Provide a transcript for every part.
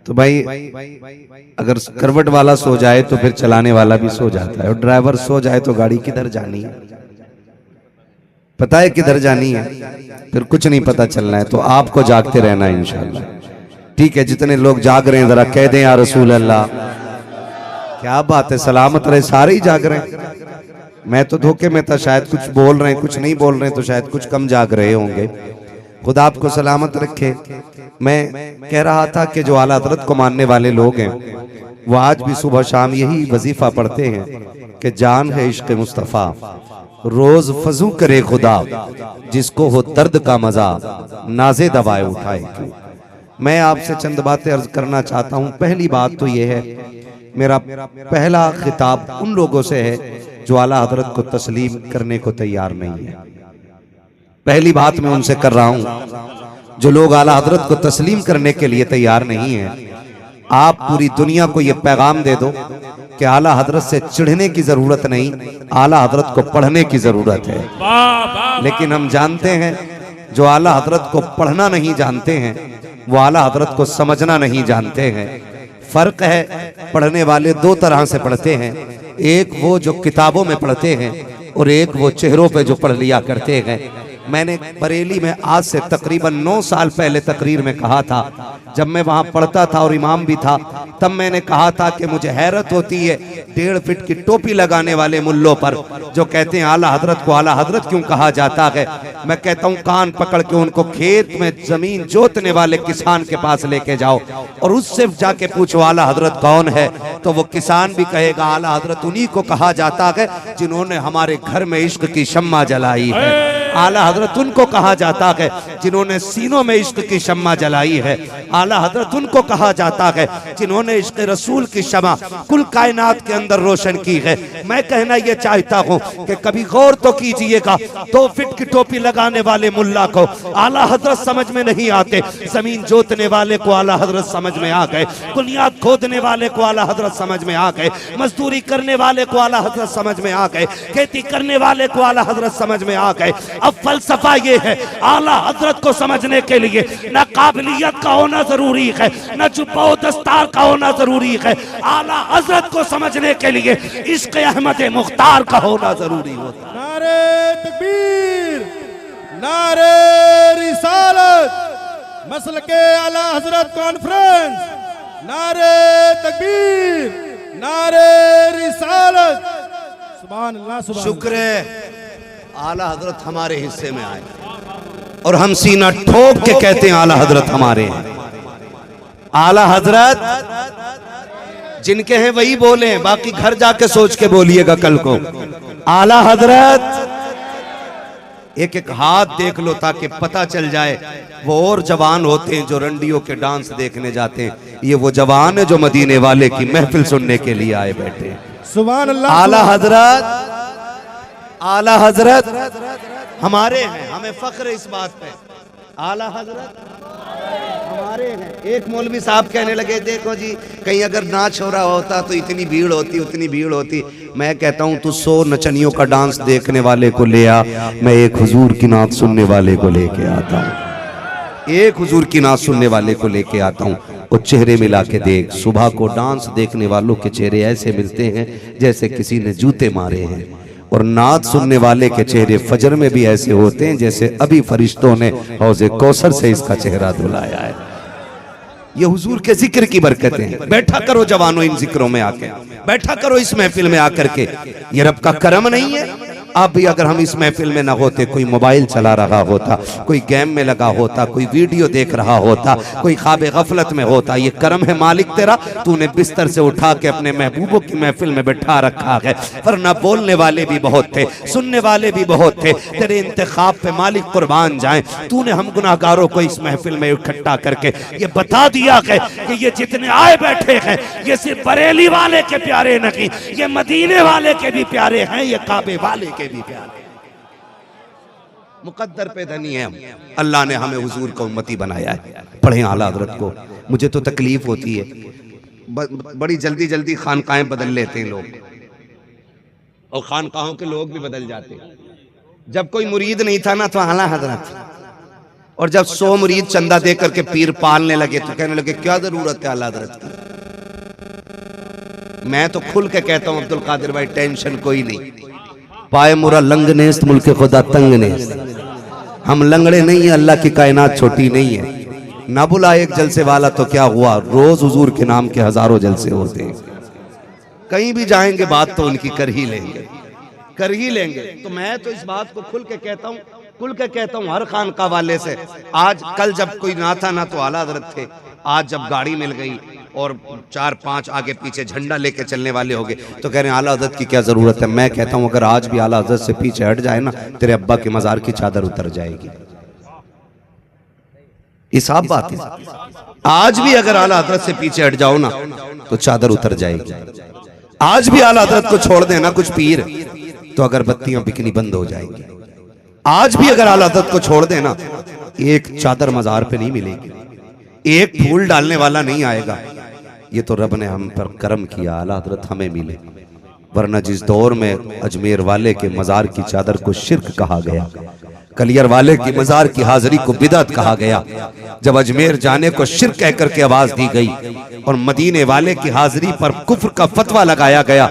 तो भाई अगर करवट वाला सो जाए तो फिर चलाने वाला भी सो जाता है, और ड्राइवर सो जाए तो गाड़ी किधर जानी है, पता है किधर जानी है, फिर कुछ नहीं पता चलना है। तो आपको जागते रहना है इंशाअल्लाह। ठीक है, जितने लोग जाग रहे हैं जरा कह दें या रसूल अल्लाह। क्या बात है, सलामत रहे, सारे ही जाग रहे हैं। मैं तो धोखे में था, शायद कुछ बोल रहे हैं कुछ नहीं बोल रहे हैं, तो शायद कुछ कम जाग रहे होंगे। खुदा आपको सलामत रखे। मैं कह रहा था कि जो आला हज़रत को मानने वाले लोग हैं वो आज भी सुबह शाम यही वजीफा पढ़ते हैं कि जान है इश्क मुस्तफ़ा, रोज फजू करे खुदा, जिसको हो दर्द का मजा नाजे दवाए उठाए क्यों। मैं आपसे चंद बातें अर्ज करना चाहता हूँ। पहली बात तो ये है, मेरा पहला खिताब उन लोगों से है जो आला हज़रत को तस्लीम करने को तैयार नहीं है। पहली बात मैं उनसे कर रहा हूँ, जो लोग आला हज़रत को तस्लीम करने के लिए तैयार नहीं है, आप पूरी दुनिया को यह पैगाम दे दो कि आला हज़रत से चिढ़ने की जरूरत नहीं, आला हज़रत को पढ़ने की जरूरत है। लेकिन हम जानते हैं जो आला हज़रत को पढ़ना नहीं जानते हैं वो आला हज़रत को समझना नहीं जानते हैं। फर्क है, पढ़ने वाले दो तरह से पढ़ते हैं, एक वो जो किताबों में पढ़ते हैं और एक वो चेहरों पे जो पढ़ लिया करते हैं। मैंने बरेली में आज से तकरीबन 9 साल पहले तकरीर में कहा था, जब मैं वहां पढ़ता था और इमाम भी था, तब मैंने कहा था कि मुझे हैरत होती है 1.5 फीट की टोपी लगाने वाले मुल्लों पर जो कहते हैं आला हज़रत को आला हज़रत क्यों कहा जाता है। मैं कहता हूं कान पकड़ के उनको खेत में जमीन जोतने वाले किसान के पास लेके जाओ और उससे जाके पूछो आला हज़रत कौन है, तो वो किसान भी कहेगा आला हज़रत उन्हीं को कहा जाता है जिन्होंने हमारे घर में इश्क की शम्मा जलाई है। आला हज़रत उनको कहा जाता है जिन्होंने सीनों में इश्क की शम्मा जलाई है। आला हज़रत उनको कहा जाता है जिन्होंने इश्क रसूल की शम्मा कुल कायनात के अंदर रोशन की है। मैं कहना ये चाहता हूँ कि कभी गौर तो कीजिएगा, 2 फीट की टोपी लगाने वाले मुल्ला को आला हज़रत समझ में नहीं आते, जमीन जोतने वाले को आला हज़रत समझ में आ गए, बुनियाद खोदने वाले को आला हज़रत समझ में आ गए, मजदूरी करने वाले को आला हज़रत समझ में आ गए, खेती करने वाले को आला हज़रत समझ में आ गए। अब फलसफा ये है, आला हज़रत को समझने के लिए न काबिलियत का होना जरूरी है, न जुब्बा दस्तार का होना जरूरी है, आला हज़रत को समझने के लिए इश्क़ अहमद मुख्तार का होना जरूरी होता है। नारे तकबीर, नारे रिसालत, मसलके आला हज़रत कॉन्फ्रेंस, नारे तकबीर, नारे रिसालत। सुभान अल्लाह, सुभान। शुक्र है आला हज़रत हमारे हिस्से में आए और हम सीना ठोक के कहते हैं आला हज़रत हमारे हैं। आला हज़रत जिनके हैं वही बोले, बाकी घर जाके सोच के बोलिएगा कल को। आला हज़रत एक एक हाथ देख लो ताकि पता चल जाए वो और जवान होते हैं जो रंडियों के डांस देखने जाते हैं, ये वो जवान है जो मदीने वाले की महफिल सुनने के लिए आए बैठे हैं। सुभान अल्लाह। आला हज़रत, आला हज़रत हमारे हैं, हमें फख्र है इस बात पे। आला हज़रत हमारे हैं। एक मौलवी साहब कहने लगे देखो जी कहीं अगर नाच हो रहा होता तो इतनी भीड़ होती उतनी भीड़ होती। मैं कहता हूं तू 100 नचनियों का डांस देखने वाले को ले आ, मैं एक हुजूर की नात सुनने वाले को लेके आता हूं, एक हुजूर की नात सुनने वाले को लेके आता हूं। वो चेहरे मिला के देख, सुबह को डांस देखने वालों के चेहरे ऐसे मिलते हैं जैसे किसी ने जूते मारे हैं, और नात सुनने वाले के चेहरे फजर में भी ऐसे होते हैं जैसे अभी फरिश्तों ने हौज़े कौसर से इसका चेहरा धुलाया है। ये हुजूर के जिक्र की बरकतें हैं। बैठा करो जवानों इन जिक्रों में आके, बैठा करो इस महफिल में आकर के। ये रब का करम नहीं है? अब भी अगर हम इस महफिल में ना होते, कोई मोबाइल चला रहा होता, कोई गेम में लगा होता, कोई वीडियो देख रहा होता, कोई ख्वाब गफलत में होता, ये करम है मालिक तेरा, तूने बिस्तर से उठा के अपने महबूबों की महफिल में बैठा रखा है। वरना बोलने वाले भी बहुत थे, सुनने वाले भी बहुत थे, तेरे इंतखाब पे मालिक कुर्बान जाए। तूने हम गुनाहगारों को इस महफिल में इकट्ठा करके ये बता दिया है कि ये जितने आए बैठे हैं ये सिर्फ बरेली वाले के प्यारे नहीं, ये मदीने वाले के भी प्यारे हैं, ये काबे वाले के भी प्यारे। मुकद्दर पे धनी है हम, अल्लाह ने हमें हुजूर का उम्मती बनाया है। पढ़े आला हज़रत को। मुझे तो तकलीफ होती है, बड़ी जल्दी जल्दी खानकाहें बदल लेते हैं लोग, और खानकाहों के लोग भी बदल जाते हैं। जब कोई मुरीद नहीं था ना तो आला हज़रत, और जब 100 मुरीद चंदा दे करके पीर पालने लगे तो कहने लगे क्या जरूरत है आला हजरत की। मैं तो खुल के कहता हूं अब्दुल कादिर भाई, टेंशन कोई नहीं। पाए मुरा लंग नेस्त मुल्क खुदा तंग नेस्त। हम लंगड़े नहीं है, अल्लाह की कायनात छोटी नहीं है। ना बुला एक जलसे वाला तो क्या हुआ, रोज हुजूर के नाम के हजारों जलसे होते हैं। कहीं भी जाएंगे बात तो उनकी कर ही लेंगे, कर ही लेंगे। तो मैं तो इस बात को खुल के कहता हूं, खुल के कहता हूं हर खानका वाले से। आज कल जब कोई ना था ना तो आला हजरत थे, आज जब गाड़ी मिल गई और 4-5 आगे पीछे झंडा लेके चलने वाले हो गए तो कह रहे हैं आला हजरत की क्या जरूरत है। मैं कहता हूं अगर आज भी आला हजरत से पीछे हट जाए ना, तेरे अब्बा के मजार की चादर उतर जाएगी। ये साफ बात है। आज भी अगर आला हजरत से पीछे हट जाओ ना तो चादर उतर जाएगी। आज भी आला हजरत को छोड़ देना कुछ पीर तो अगरबत्तियां बिकनी बंद हो जाएंगी। आज भी अगर आला हजरत को छोड़ देना एक चादर मजार पे नहीं मिलेगी, एक फूल डालने वाला नहीं आएगा। ये तो रब ने हम पर करम किया, आला हजरत हमें मिले। वरना जिस दौर में अजमेर वाले के मजार की चादर को शिर्क कहा गया, कलियर वाले की मजार की हाजिरी को बिदअत कहा गया, जब अजमेर जाने को शिर्क कह करके आवाज दी गई और मदीने वाले की हाजिरी पर कुफ्र का फतवा लगाया गया,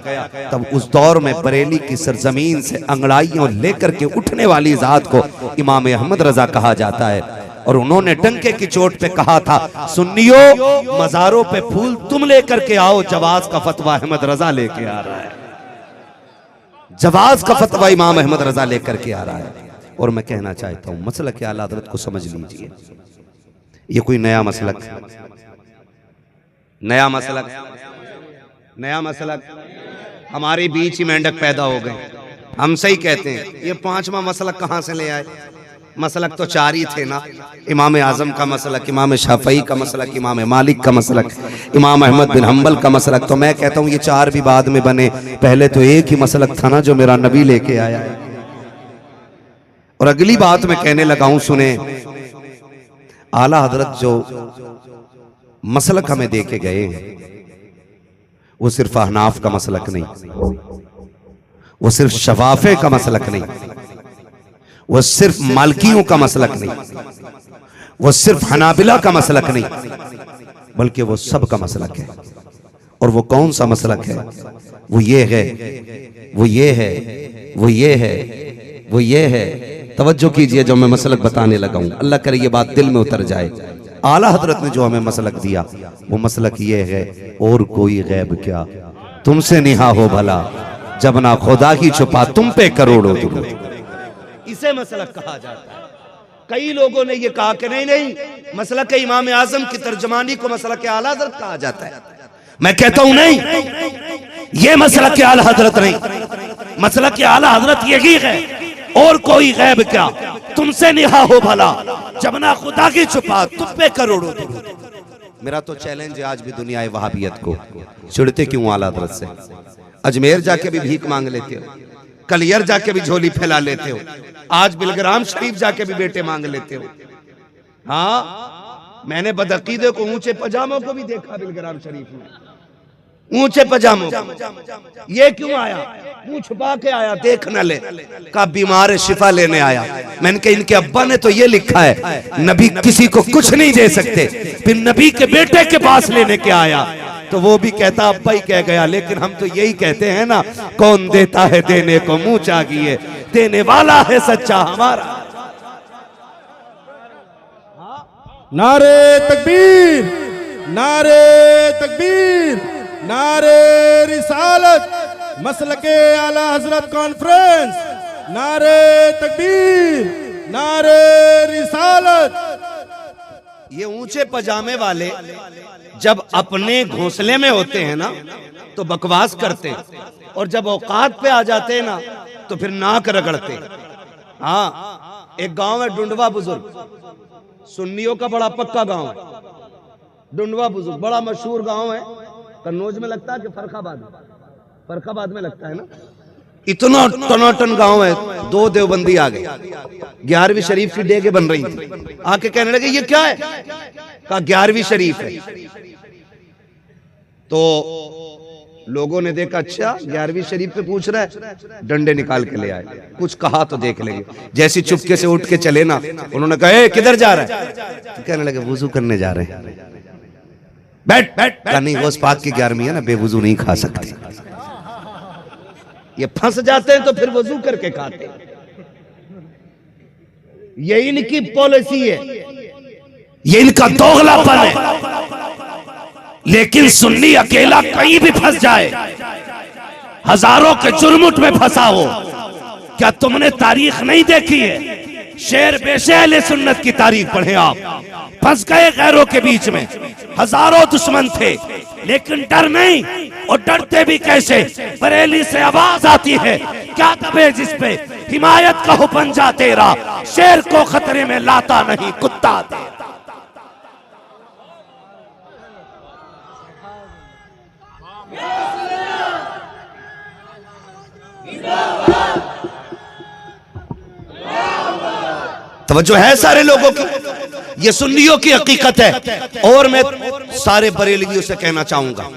तब उस दौर में बरेली की सरजमीन से अंगड़ाइयों लेकर के उठने वाली जात को इमाम अहमद रजा कहा जाता है। और उन्होंने डंके की चोट पे कहा था, सुन्नियों मजारों पे फूल तुम लेकर के आओ, जवाज का फतवा अहमद रजा लेके आ रहा है। जवाज का फतवा इमाम अहमद रजा लेकर के आ रहा है। और मैं कहना चाहता हूं मसलक के आला हजरत को समझ लीजिए, ये कोई नया मसलक, नया मसलक, नया मसलक हमारे बीच ही मेंढक पैदा हो गए। हम सही कहते हैं, ये 5वां मसलक कहां से ले आए? मसलक तो 4 ही थे ना, इमाम आजम का मसलक, इमाम शाफई का मसलक, इमाम मालिक का मसलक, इमाम अहमद बिन हम्बल का मसलक। तो मैं कहता हूं ये 4 भी बाद में बने, पहले तो एक ही मसलक था ना जो मेरा नबी लेके आया है। और अगली बात मैं कहने लगा हूं, सुने, आला हजरत जो मसलक हमें दे के गए हैं वो सिर्फ अहनाफ का मसलक नहीं, वो सिर्फ शफाफे का मसलक नहीं, वो सिर्फ मालकियों का मसलक नहीं, वो सिर्फ हनाबिला का मसलक नहीं, बल्कि वो सब का मसलक है। और वो कौन सा मसलक है? वो ये है, वो ये है, वो ये है, वो ये है। तवज्जो कीजिए जो मैं मसलक बताने लगा हूं, अल्लाह करे ये बात दिल में उतर जाए। आला हजरत ने जो हमें मसलक दिया वो मसलक ये है, और कोई गैब क्या तुमसे निहा हो भला, जब ना खुदा ही छुपा तुम पे करोड़ों दुरूद। इसे मसलक कहा जाता है। कई लोगों ने ये कहा कि नहीं नहीं, मसलक इमाम आजम की तर्जमानी को मसलक आला हजरत कहा जाता है। मैं कहता हूं नहीं, ये मसलक आला हजरत नहीं, मसलक आला हजरत यही है, और कोई गैब क्या तुमसे निहा हो भला, जब ना खुदा की छुपा तुम पे करोड़ों दुरूद। मेरा तो चैलेंज है आज भी दुनिया वहाबियत को, चिढ़ते क्यों आला हजरत से? अजमेर जाके भी भीख मांग लेते हो, कलियर जाके भी झोली फैला लेते हो, आज बिलग्राम शरीफ जाके भी बेटे मांग लेते हो। हाँ, मैंने बदअकीदे को ऊंचे पजामों को भी देखा बिलग्राम शरीफ में, ऊंचे पजामों। ये क्यों आया? मुंह छुपा के आया, देख न ले, का बीमार शिफा लेने आया। मैंने कहा इनके अब्बा ने तो ये लिखा है, नबी किसी को कुछ नहीं दे सकते, फिर नबी के बेटे के पास लेने के आया, तो वो भी कहता अब्बा ही कह गया। लेकिन हम तो यही कहते हैं ना, कौन देता है देने को मुंह चाहिए, देने वाला है सच्चा हमारा। नारे तकबीर, नारे तकबीर, नारे रिसालत, मसलके आला हजरत कॉन्फ्रेंस, नारे तकबीर, नारे रिसालत। ये ऊंचे पजामे वाले जब अपने घोंसले में होते हैं ना तो बकवास करते हैं, और जब औकात पे आ जाते हैं ना तो फिर नाक रगड़ते। हाँ, एक गांव है डुंडवा बुजुर्ग, सुन्नियों का बड़ा पक्का गांव है डुंडवा बुजुर्ग, बड़ा मशहूर गांव है। कन्नौज में लगता है कि फरखाबाद में? फरखाबाद में लगता है ना। इतना टनाटन गांव है, 2 देवबंदी आ गए, 11वीं शरीफ की डेगे बन रही थी, आके कहने लगे ये क्या है? कहा 11वीं शरीफ है। तो लोगों ने देखा, अच्छा 11वीं शरीफ पे पूछ रहा है, डंडे निकाल के ले आए, कुछ कहा तो देख लेंगे। जैसी चुपके से उठ के चले ना, उन्होंने कहा ए, किधर जा रहा है? तो कहने लगे वुजू करने जा रहे हैं। बैठ बैठ, कहा नहीं वो पाक की 11वीं है ना, बेवुजू नहीं खा सकते। ये फंस जाते हैं तो फिर वुजू करके खाते। ये इनकी पॉलिसी है, ये इनका दोगलापन है। लेकिन सुन्नी अकेला कहीं भी फंस जाए, हजारों के जुर्मुट में फंसा हो, क्या तुमने तारीख नहीं देखी है? शेर पेशे अहले सुन्नत की तारीख पढ़े आप। फंस गए गैरों के बीच में, हजारों दुश्मन थे, लेकिन डर नहीं। और डरते भी कैसे? बरेली से आवाज आती है, क्या दबे जिस पे हिमायत का हुक्म जा तेरा, शेर को खतरे में लाता नहीं कुत्ता तेरा। तवज्जो है सारे लोगों की, ये सुन्नियों की हकीकत है। और मैं सारे बरेलवियों से कहना चाहूंगा,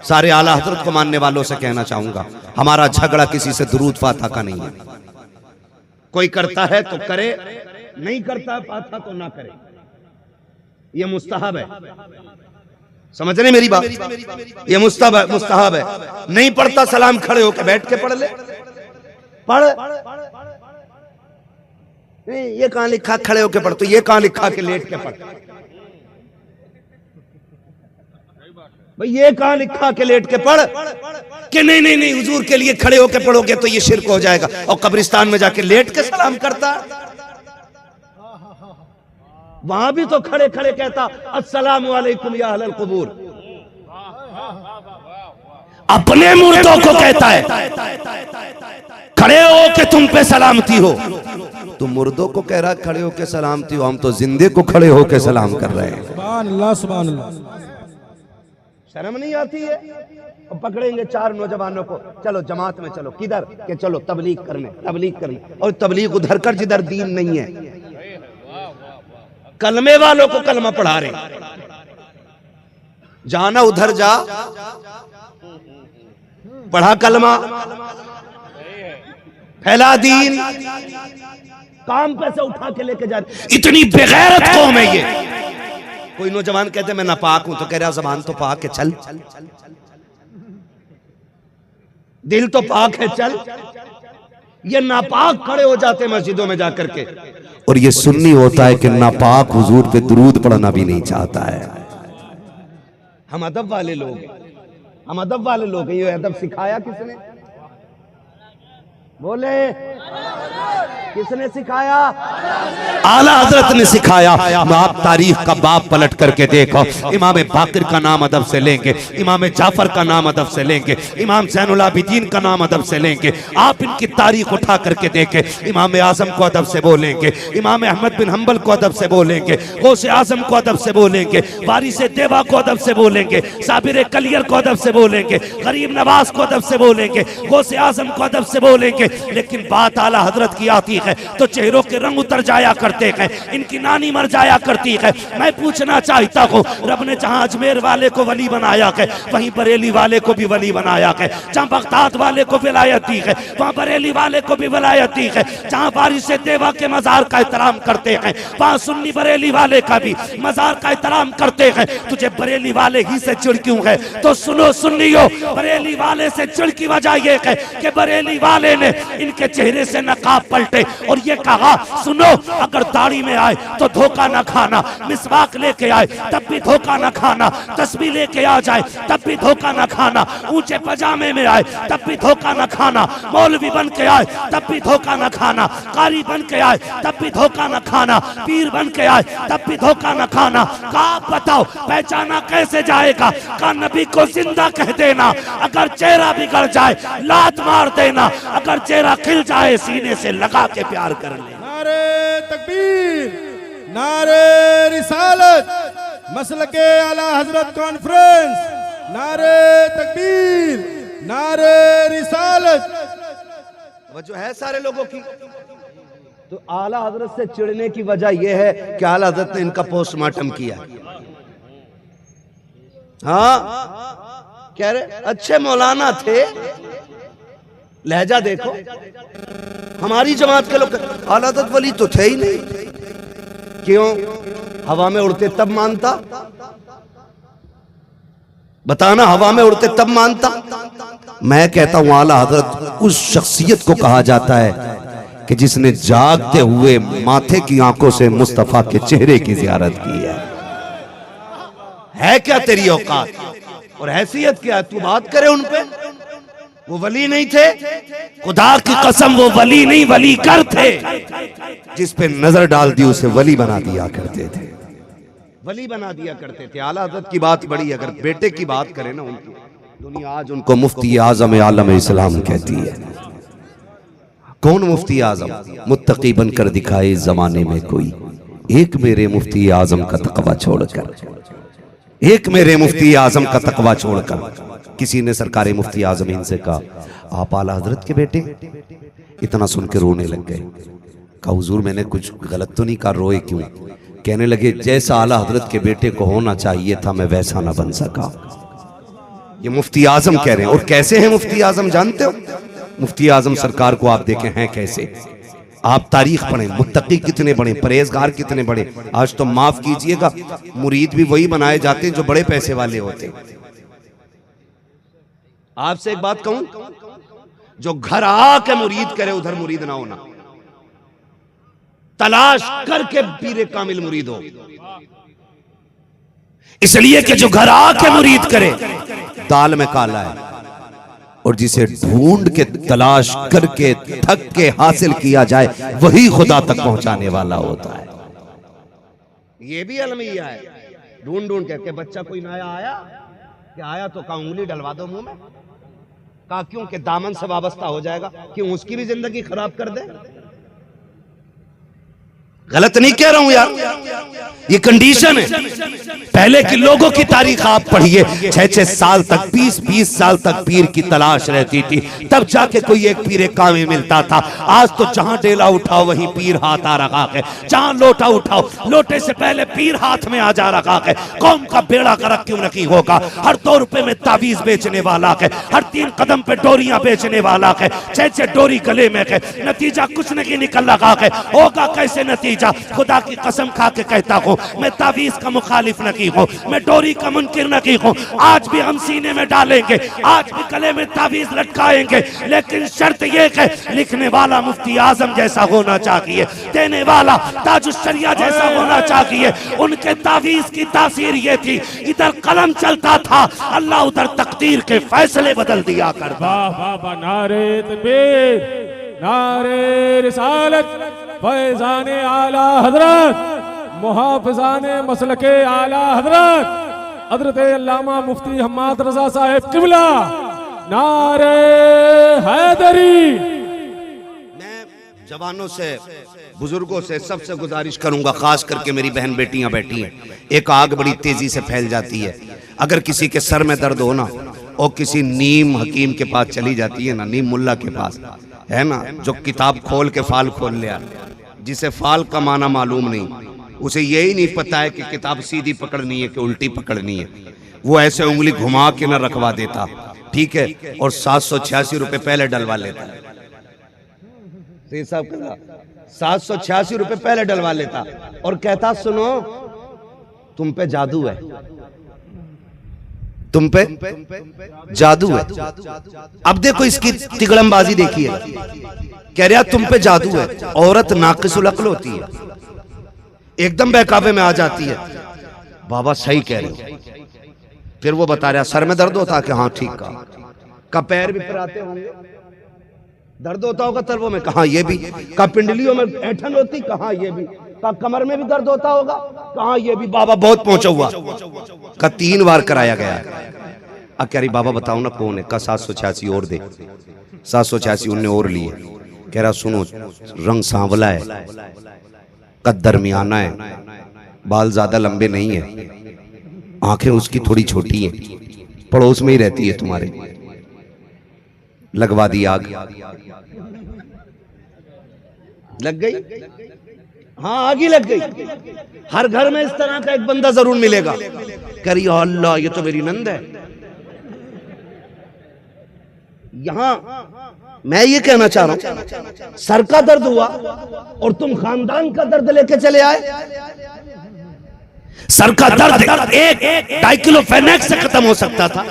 सारे आला हजरत को मानने वालों से कहना चाहूंगा, हमारा झगड़ा किसी से दुरूद फातिहा का नहीं है। कोई करता है तो करे, नहीं करता है फातिहा तो ना करे, ये मुस्तहब है। समझ रहे मेरी बात? ये मुस्तहब है। नहीं पढ़ता सलाम खड़े होकर बैठ के पढ़ ले, पढ़। नहीं, ये कहां लिखा खड़े होके पढ़, तो ये कहां लिखा के लेट के पढ़? भाई ये कहां लिखा के लेट के पढ़? कि नहीं नहीं नहीं, हुजूर के लिए खड़े होके पढ़ोगे तो ये शिरक हो जाएगा। और कब्रिस्तान में जाके लेट के सलाम करता, वहां भी तो खड़े खड़े कहता अस्सलामु अलैकुम या अहलल कुबूर। अपने मुर्दों को कहता है खड़े हो के तुम पे सलामती हो। तुम मुर्दों को कह रहा खड़े हो के सलामती हो, हम तो जिंदे को खड़े हो के सलाम कर रहे हैं। सुभान अल्लाह, सुभान अल्लाह। शर्म नहीं आती है? और पकड़ेंगे 4 नौजवानों को, चलो जमात में चलो, किधर के? चलो तबलीग करने। और तबलीग उधर कर जिधर दीन नहीं है। कलमे वालों को कलमा पढ़ा रहे, जाना उधर जा, पढ़ा कलमा, फैला दीन, काम पे से उठा के लेके जा रहे। इतनी बेगैरत कौम है ये। कोई नौजवान कहते मैं नापाक हूं, तो कह रहा जबान तो पाक है, चल। दिल तो पाक है, चल। ये नापाक खड़े हो जाते मस्जिदों में जाकर के। और ये सुन्नी होता है कि नापाक हुजूर पे दुरूद पढ़ना भी नहीं चाहता है। हम अदब वाले लोग हैं, ये अदब सिखाया किसने? बोले किसने सिखाया? आला हजरत ने सिखाया। आप तारीख का बाप पलट करके देखो, इमाम बाकिर का नाम अदब से लेंगे, इमाम जाफर का नाम अदब से लेंगे, इमाम ज़ैनुल आबिदीन का नाम अदब से लेंगे। आप इनकी तारीख उठा करके देखें, इमाम आजम को अदब से बोलेंगे, इमाम अहमद बिन हम्बल को अदब से बोलेंगे, गौसे आजम को अदब से बोलेंगे, वारिस देवा को अदब से बोलेंगे, साबिर कलियर को अदब से बोलेंगे, गरीब नवाज को अदब से बोलेंगे, गौसे आजम को अदब से बोलेंगे। लेकिन बात आला हजरत की आती है तो चेहरों के रंग उतर जाया करते हैं, इनकी नानी मर जाया करती है। मैं पूछना चाहता हूँ, रब ने जहाँ अजमेर वाले को वली बनाया है, वहीं बरेली वाले को भी वली बनाया है। जहाँ बगदाद वाले को विलायत दी है, वहाँ बरेली वाले को भी विलायत दी है। जहाँ वारिस देवा के मजार का एहतराम करते हैं, वहाँ सुन्नी बरेली वाले का भी मजार का एहतराम करते हैं। तुझे बरेली वाले ही से चिढ़ क्यों है? तो सुनो सुन्नियो, बरेली वाले से चिढ़ की वजह यह है कि बरेली वाले ने इनके चेहरे से नकाब पलटे और ये कहा सुनो, अगर दाढ़ी में आए तो धोखा न खाना, मिसवाक लेके आए तब भी धोखा न खाना, तस्बीह लेके आ जाए तब भी धोखा न खाना, ऊंचे पजामे में आए तब भी धोखा न खाना, मौलवी बन के आए तब भी धोखा न खाना, कारी बन के आए तब भी धोखा न खाना, पीर बन के आए तब भी धोखा न खाना। कहा बताओ पहचाना कैसे जाएगा? का नबी को जिंदा कह देना, अगर चेहरा बिगड़ जाए लात मार देना, अगर चेहरा खिल जाए सीने से लगा के प्यार कर ले। नारे तकबीर, नारे रिसालत, मसलके आला हजरत कॉन्फ्रेंस, नारे तकबीर, नारे रिसालत। वो जो है सारे लोगों की, तो आला हजरत से चिढ़ने की वजह यह है कि आला हजरत ने इनका पोस्टमार्टम किया। हाँ, कह रहे अच्छे मौलाना थे, लहजा देखो। हमारी जमात के लोग आला हज़रत वली तो थे ही नहीं, क्यों? हवा में उड़ते तब मानता, बताना, हवा में उड़ते तब मानता। मैं कहता हूं आला हजरत उस शख्सियत को कहा जाता है कि जिसने जागते हुए माथे की आंखों से मुस्तफा के चेहरे की जियारत की है क्या तेरी औकात और हैसियत क्या है? तू बात करे उन पे। वो वली नहीं थे, खुदा की कसम वो वली नहीं वली कर थे। जिस पे नजर डाल दी उसे वली बना दिया करते थे, वली बना दिया करते थे। आला हज़रत की बात बड़ी, अगर बेटे की बात करें ना उनकी, दुनिया आज उनको मुफ्ती आजम आलम इस्लाम कहती है। कौन मुफ्ती आजम? मुत्तकी बनकर दिखाए जमाने में कोई, एक मेरे मुफ्ती आजम का तकवा छोड़कर, एक मेरे मुफ्ती आजम का तकवा छोड़कर। किसी ने सरकार मुफ्ती आजम इनसे कहा, आप आला हजरत के बेटे? इतना सुन के रोने लग गए। कहा हुजूर मैंने कुछ गलत तो नहीं कहा, रोए क्यों? कहने लगे जैसा आला हजरत के बेटे को होना चाहिए था मैं वैसा ना बन सका। ये मुफ्ती आजम कह रहे हैं। और कैसे हैं मुफ्ती आजम जानते हो? मुफ्ती आजम सरकार को आप देखें हैं कैसे। आप तारीख पढ़ें, मुत्तकी कितने बड़े, परहेजगार कितने बड़े। आज तो माफ कीजिएगा मुरीद भी वही बनाए जाते हैं जो बड़े पैसे वाले होते हैं। आपसे एक बात कहूं, जो घर आके मुरीद करे उधर मुरीद ना होना, तलाश करके पीरे कामिल मुरीद हो। इसलिए कि जो घर आके मुरीद करे दाल में काला है, और जिसे ढूंढ के तलाश करके थक के हासिल किया जाए वही खुदा तक पहुंचाने वाला होता है। ये भी अलमिया है। ढूंढ ढूंढ के बच्चा कोई नया आया, क्या आया तो कहा उंगली डलवा दो मुंह में। कहा क्यों? कि दामन से वाबस्ता हो जाएगा, क्यों उसकी भी जिंदगी खराब कर दे। गलत नहीं कह रहा हूं यार, ये कंडीशन है। पहले के लोगों की तारीख आप पढ़िए, 6-6 साल तक, 20-20 साल तक पीर की तलाश रहती थी, तब जाके कोई एक पीर कामिल मिलता था। आज तो जहां डेला उठाओ वहीं पीर हाथ आ रखा है, जहां लोटा उठाओ लोटे से पहले पीर हाथ में आ जा रखा है। कौम का बेड़ा गर्क क्यों नहीं होगा? हर 2 रुपए में तावीज बेचने वाला है, हर 3 कदम पे डोरियां बेचने वाला है, 6-6 डोरी गले में है, नतीजा कुछ नहीं निकल रहा है। होगा कैसे नतीजा? खुदा की कसम खा के कहता हूं मैं तावीज का मुखालिफ नहीं हूं, मैं डोरी का मुनकिर नहीं हूं। आज भी हम सीने में डालेंगे, आज भी गले में तावीज लटकाएंगे, लेकिन शर्त यह है लिखने वाला मुफ्ती आजम जैसा होना चाहिए, देने वाला ताजुश्शरिया जैसा होना चाहिए। उनके तावीज की तासीर ये थी, इधर कलम चलता था अल्लाह उधर तकदीर के फैसले बदल दिया करता। नारे तकबीर, नारे रिसालत, फैज़ाने आला हजरत, मुहाफ़िज़ाने मसलके आला हजरत हजरत अल्लामा मुफ्ती हम्माद रज़ा साहिब किबला, नारे हैदरी। मैं जवानों से, बुजुर्गों से सबसे गुजारिश करूंगा, खास करके मेरी बहन बेटियां बैठी हैं, एक आग बड़ी तेजी से फैल जाती है। अगर किसी के सर में दर्द हो ना, और किसी नीम हकीम के पास चली जाती है ना, नीम मुल्ला के पास है ना, जो किताब खोल के फाल खोल लिया, जिसे फाल का माना मालूम नहीं, उसे यही नहीं पता है कि किताब सीधी पकड़नी है कि उल्टी पकड़नी है, वो ऐसे उंगली घुमा के ना रखवा देता, ठीक है, और 786 रुपए पहले डलवा लेता है। 786 रुपए पहले डलवा लेता और कहता सुनो तुम पे जादू है, तुम पे जादू है। अब देखो इसकी तिगड़मबाजी देखिए, कह रहा तुम पे जादू है। औरत नाकिसुल अक्ल होती है, एकदम बहकावे में आ जाती है। बाबा सही कह रहे हो। फिर वो बता रहा सर में दर्द होता कि हाँ ठीक का पैर भी फिराते होंगे, दर्द होता होगा तलवों में, कहा ये भी, का पिंडलियों में ऐठन होती, कहा ये भी, का कमर में भी दर्द होता होगा, कहा ये भी। बाबा बहुत पहुंचा हुआ, का 3 बार कराया गया। अब कह रही बाबा बताओ ना कौन है, का 786 और दे। 786 उनने और लिए। कह रहा सुनो रंग सांवला है, कद दरमियाना है, बाल ज्यादा लंबे नहीं है, आंखें उसकी थोड़ी छोटी हैं, पड़ोस में ही रहती है तुम्हारे। लगवा दी आग, लग गई, हाँ आग ही लग गई। हर घर में इस तरह का एक बंदा जरूर मिलेगा। कह रही अल्लाह ये तो मेरी नंद है, यहां मैं ये कहना चाह रहा हूं, सर का दर्द हुआ और तुम खानदान का दर्द लेके चले आए। सर का दर्द एक डाइक्लोफेनेक से खत्म हो सकता था,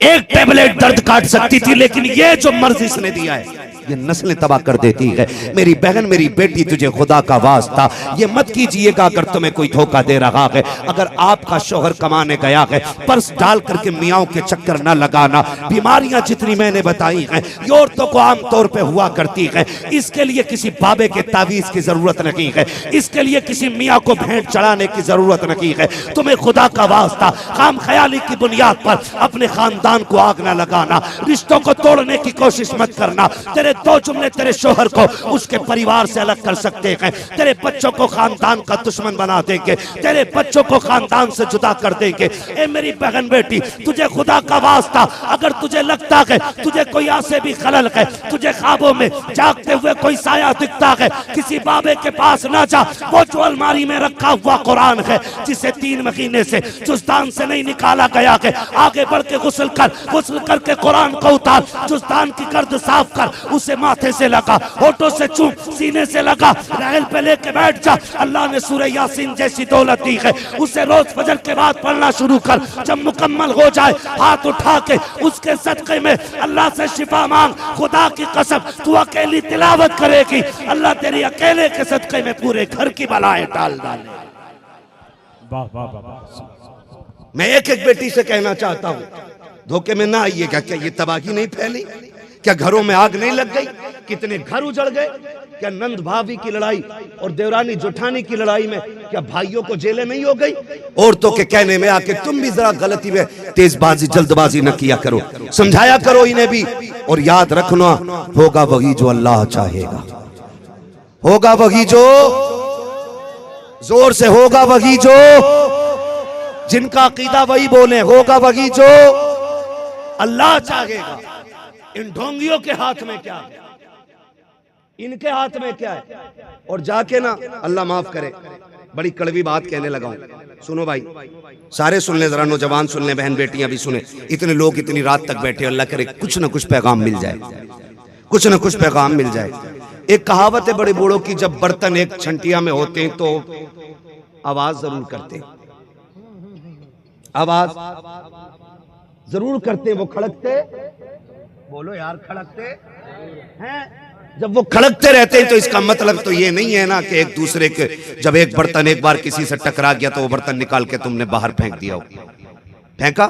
एक टेबलेट दर्द काट सकती थी, लेकिन ये जो मर्ज इसने दिया है ये नस्लें तबाह कर देती है। मेरी बहन, मेरी बेटी, तुझे खुदा का वास्ता ये मत कीजिएगा अगर तुम्हें कोई धोखा दे रहा है। अगर आपका शोहर कमाने गया है, पर्स डाल करके मियाओं के चक्कर न लगाना। बीमारियां जितनी मैंने बताई हैं ये औरतों को आमतौर पर हुआ करती है। इसके लिए किसी बाबे के तावीज की जरूरत नहीं है, इसके लिए किसी मियाँ को भेंट चढ़ाने की जरूरत नहीं है। तुम्हें खुदा का वास्ता खाम ख्याली की बुनियाद पर अपने खानदान को आग न लगाना, रिश्तों को तोड़ने की कोशिश मत करना। तेरे दो जुमले तेरे शोहर को उसके परिवार से अलग कर सकते हैं, तेरे बच्चों को खानदान का दुश्मन बना देंगे, तेरे बच्चों को खानदान से जुदा कर देंगे। ए मेरी बहन बेटी, तुझे खुदा का वास्ता अगर तुझे लगता है तुझे कोई आसे भी खलल है, तुझे ख्वाबों में जागते हुए कोई साया दिखता है, किसी बाबे के पास ना जा। वो जो अलमारी में रखा हुआ कुरान है जिसे 3 महीने से जुस्तान से नहीं निकाला गया है, आगे बढ़ के गुस्ल करके कुरान को उतार, जुस्तान की गर्द साफ कर, उसे माथे से लगा, होठों से चूम, सीने से लगा, रहल पे लेके बैठ जा। अल्लाह ने सूरह यासीन जैसी दौलत दी है, उसे रोज फजर के बाद पढ़ना शुरू कर। जब मुकम्मल हो जाए हाथ उठा के उसके सदक़े में अल्लाह से शिफा मांग। खुदा की कसम तू अकेली तिलावत करेगी, अल्लाह तेरी अकेले के सदक़े में पूरे घर की बलाएं टाल डाले। वाह वाह वाह। मैं एक एक बेटी से कहना चाहता हूं, धोखे में ना आइएगा। क्या ये तबाही नहीं फैली? क्या घरों में आग नहीं लग गई? कितने घर उजड़ गए? क्या नंद भाभी की लड़ाई और देवरानी जुठानी की लड़ाई में क्या भाइयों को जेलें नहीं हो गई? औरतों के कहने में आके तुम भी जरा गलती में तेजबाजी जल्दबाजी न किया करो, समझाया करो इन्हें भी। और याद रखना, होगा वही जो अल्लाह चाहेगा, होगा वही जो, जोर से होगा वही जो, जिनका अकीदा वही बोले, होगा वही जो अल्लाह चाहेगा। इन ढोंगियों के हाथ में क्या है? इनके हाथ में क्या है? और जाके ना, अल्लाह माफ करे, बड़ी कड़वी बात कहने लगा हूं। सुनो भाई, सारे सुन ले, जरा नौजवान सुन ले, बहन बेटियां भी सुने। इतने लोग इतनी रात तक बैठे, अल्लाह करे कुछ ना कुछ पैगाम मिल जाए, कुछ ना कुछ पैगाम मिल जाए। एक कहावत है बड़े बूढ़ों की, जब बर्तन एक छंटिया में होते हैं तो आवाज जरूर करते हैं, आवाज जरूर करते हैं। वो खड़कते, बोलो यार, खड़कते हैं। जब वो खड़कते रहते हैं तो इसका मतलब तो ये नहीं है ना कि एक दूसरे के, जब एक बर्तन एक बार किसी से टकरा गया तो वो बर्तन निकाल के तुमने बाहर फेंक दिया हो। फेंका?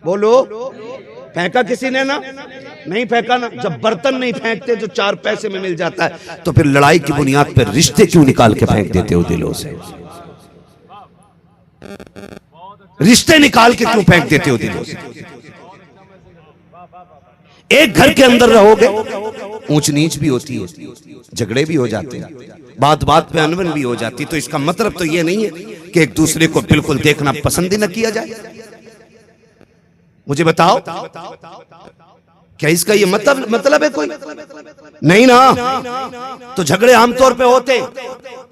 बोलो, फेंका किसी ने ना? नहीं फेंका ना। जब बर्तन नहीं फेंकते जो 4 पैसे में मिल जाता है, तो फिर लड़ाई की बुनियाद पर रिश्ते क्यों निकाल के फेंक देते हो दिलों से? रिश्ते निकाल के क्यों फेंक देते हो दिलों से? एक घर के अंदर रहोगे, ऊंच नीच भी होती है, झगड़े भी हो जाते हैं, बात बात पे अनबन भी हो जाती। तो इसका मतलब तो ये नहीं है कि एक दूसरे को बिल्कुल देखना पसंद ही न किया जाए। मुझे बताओ, क्या इसका ये मतलब है कोई? नहीं ना। तो झगड़े आमतौर पे होते,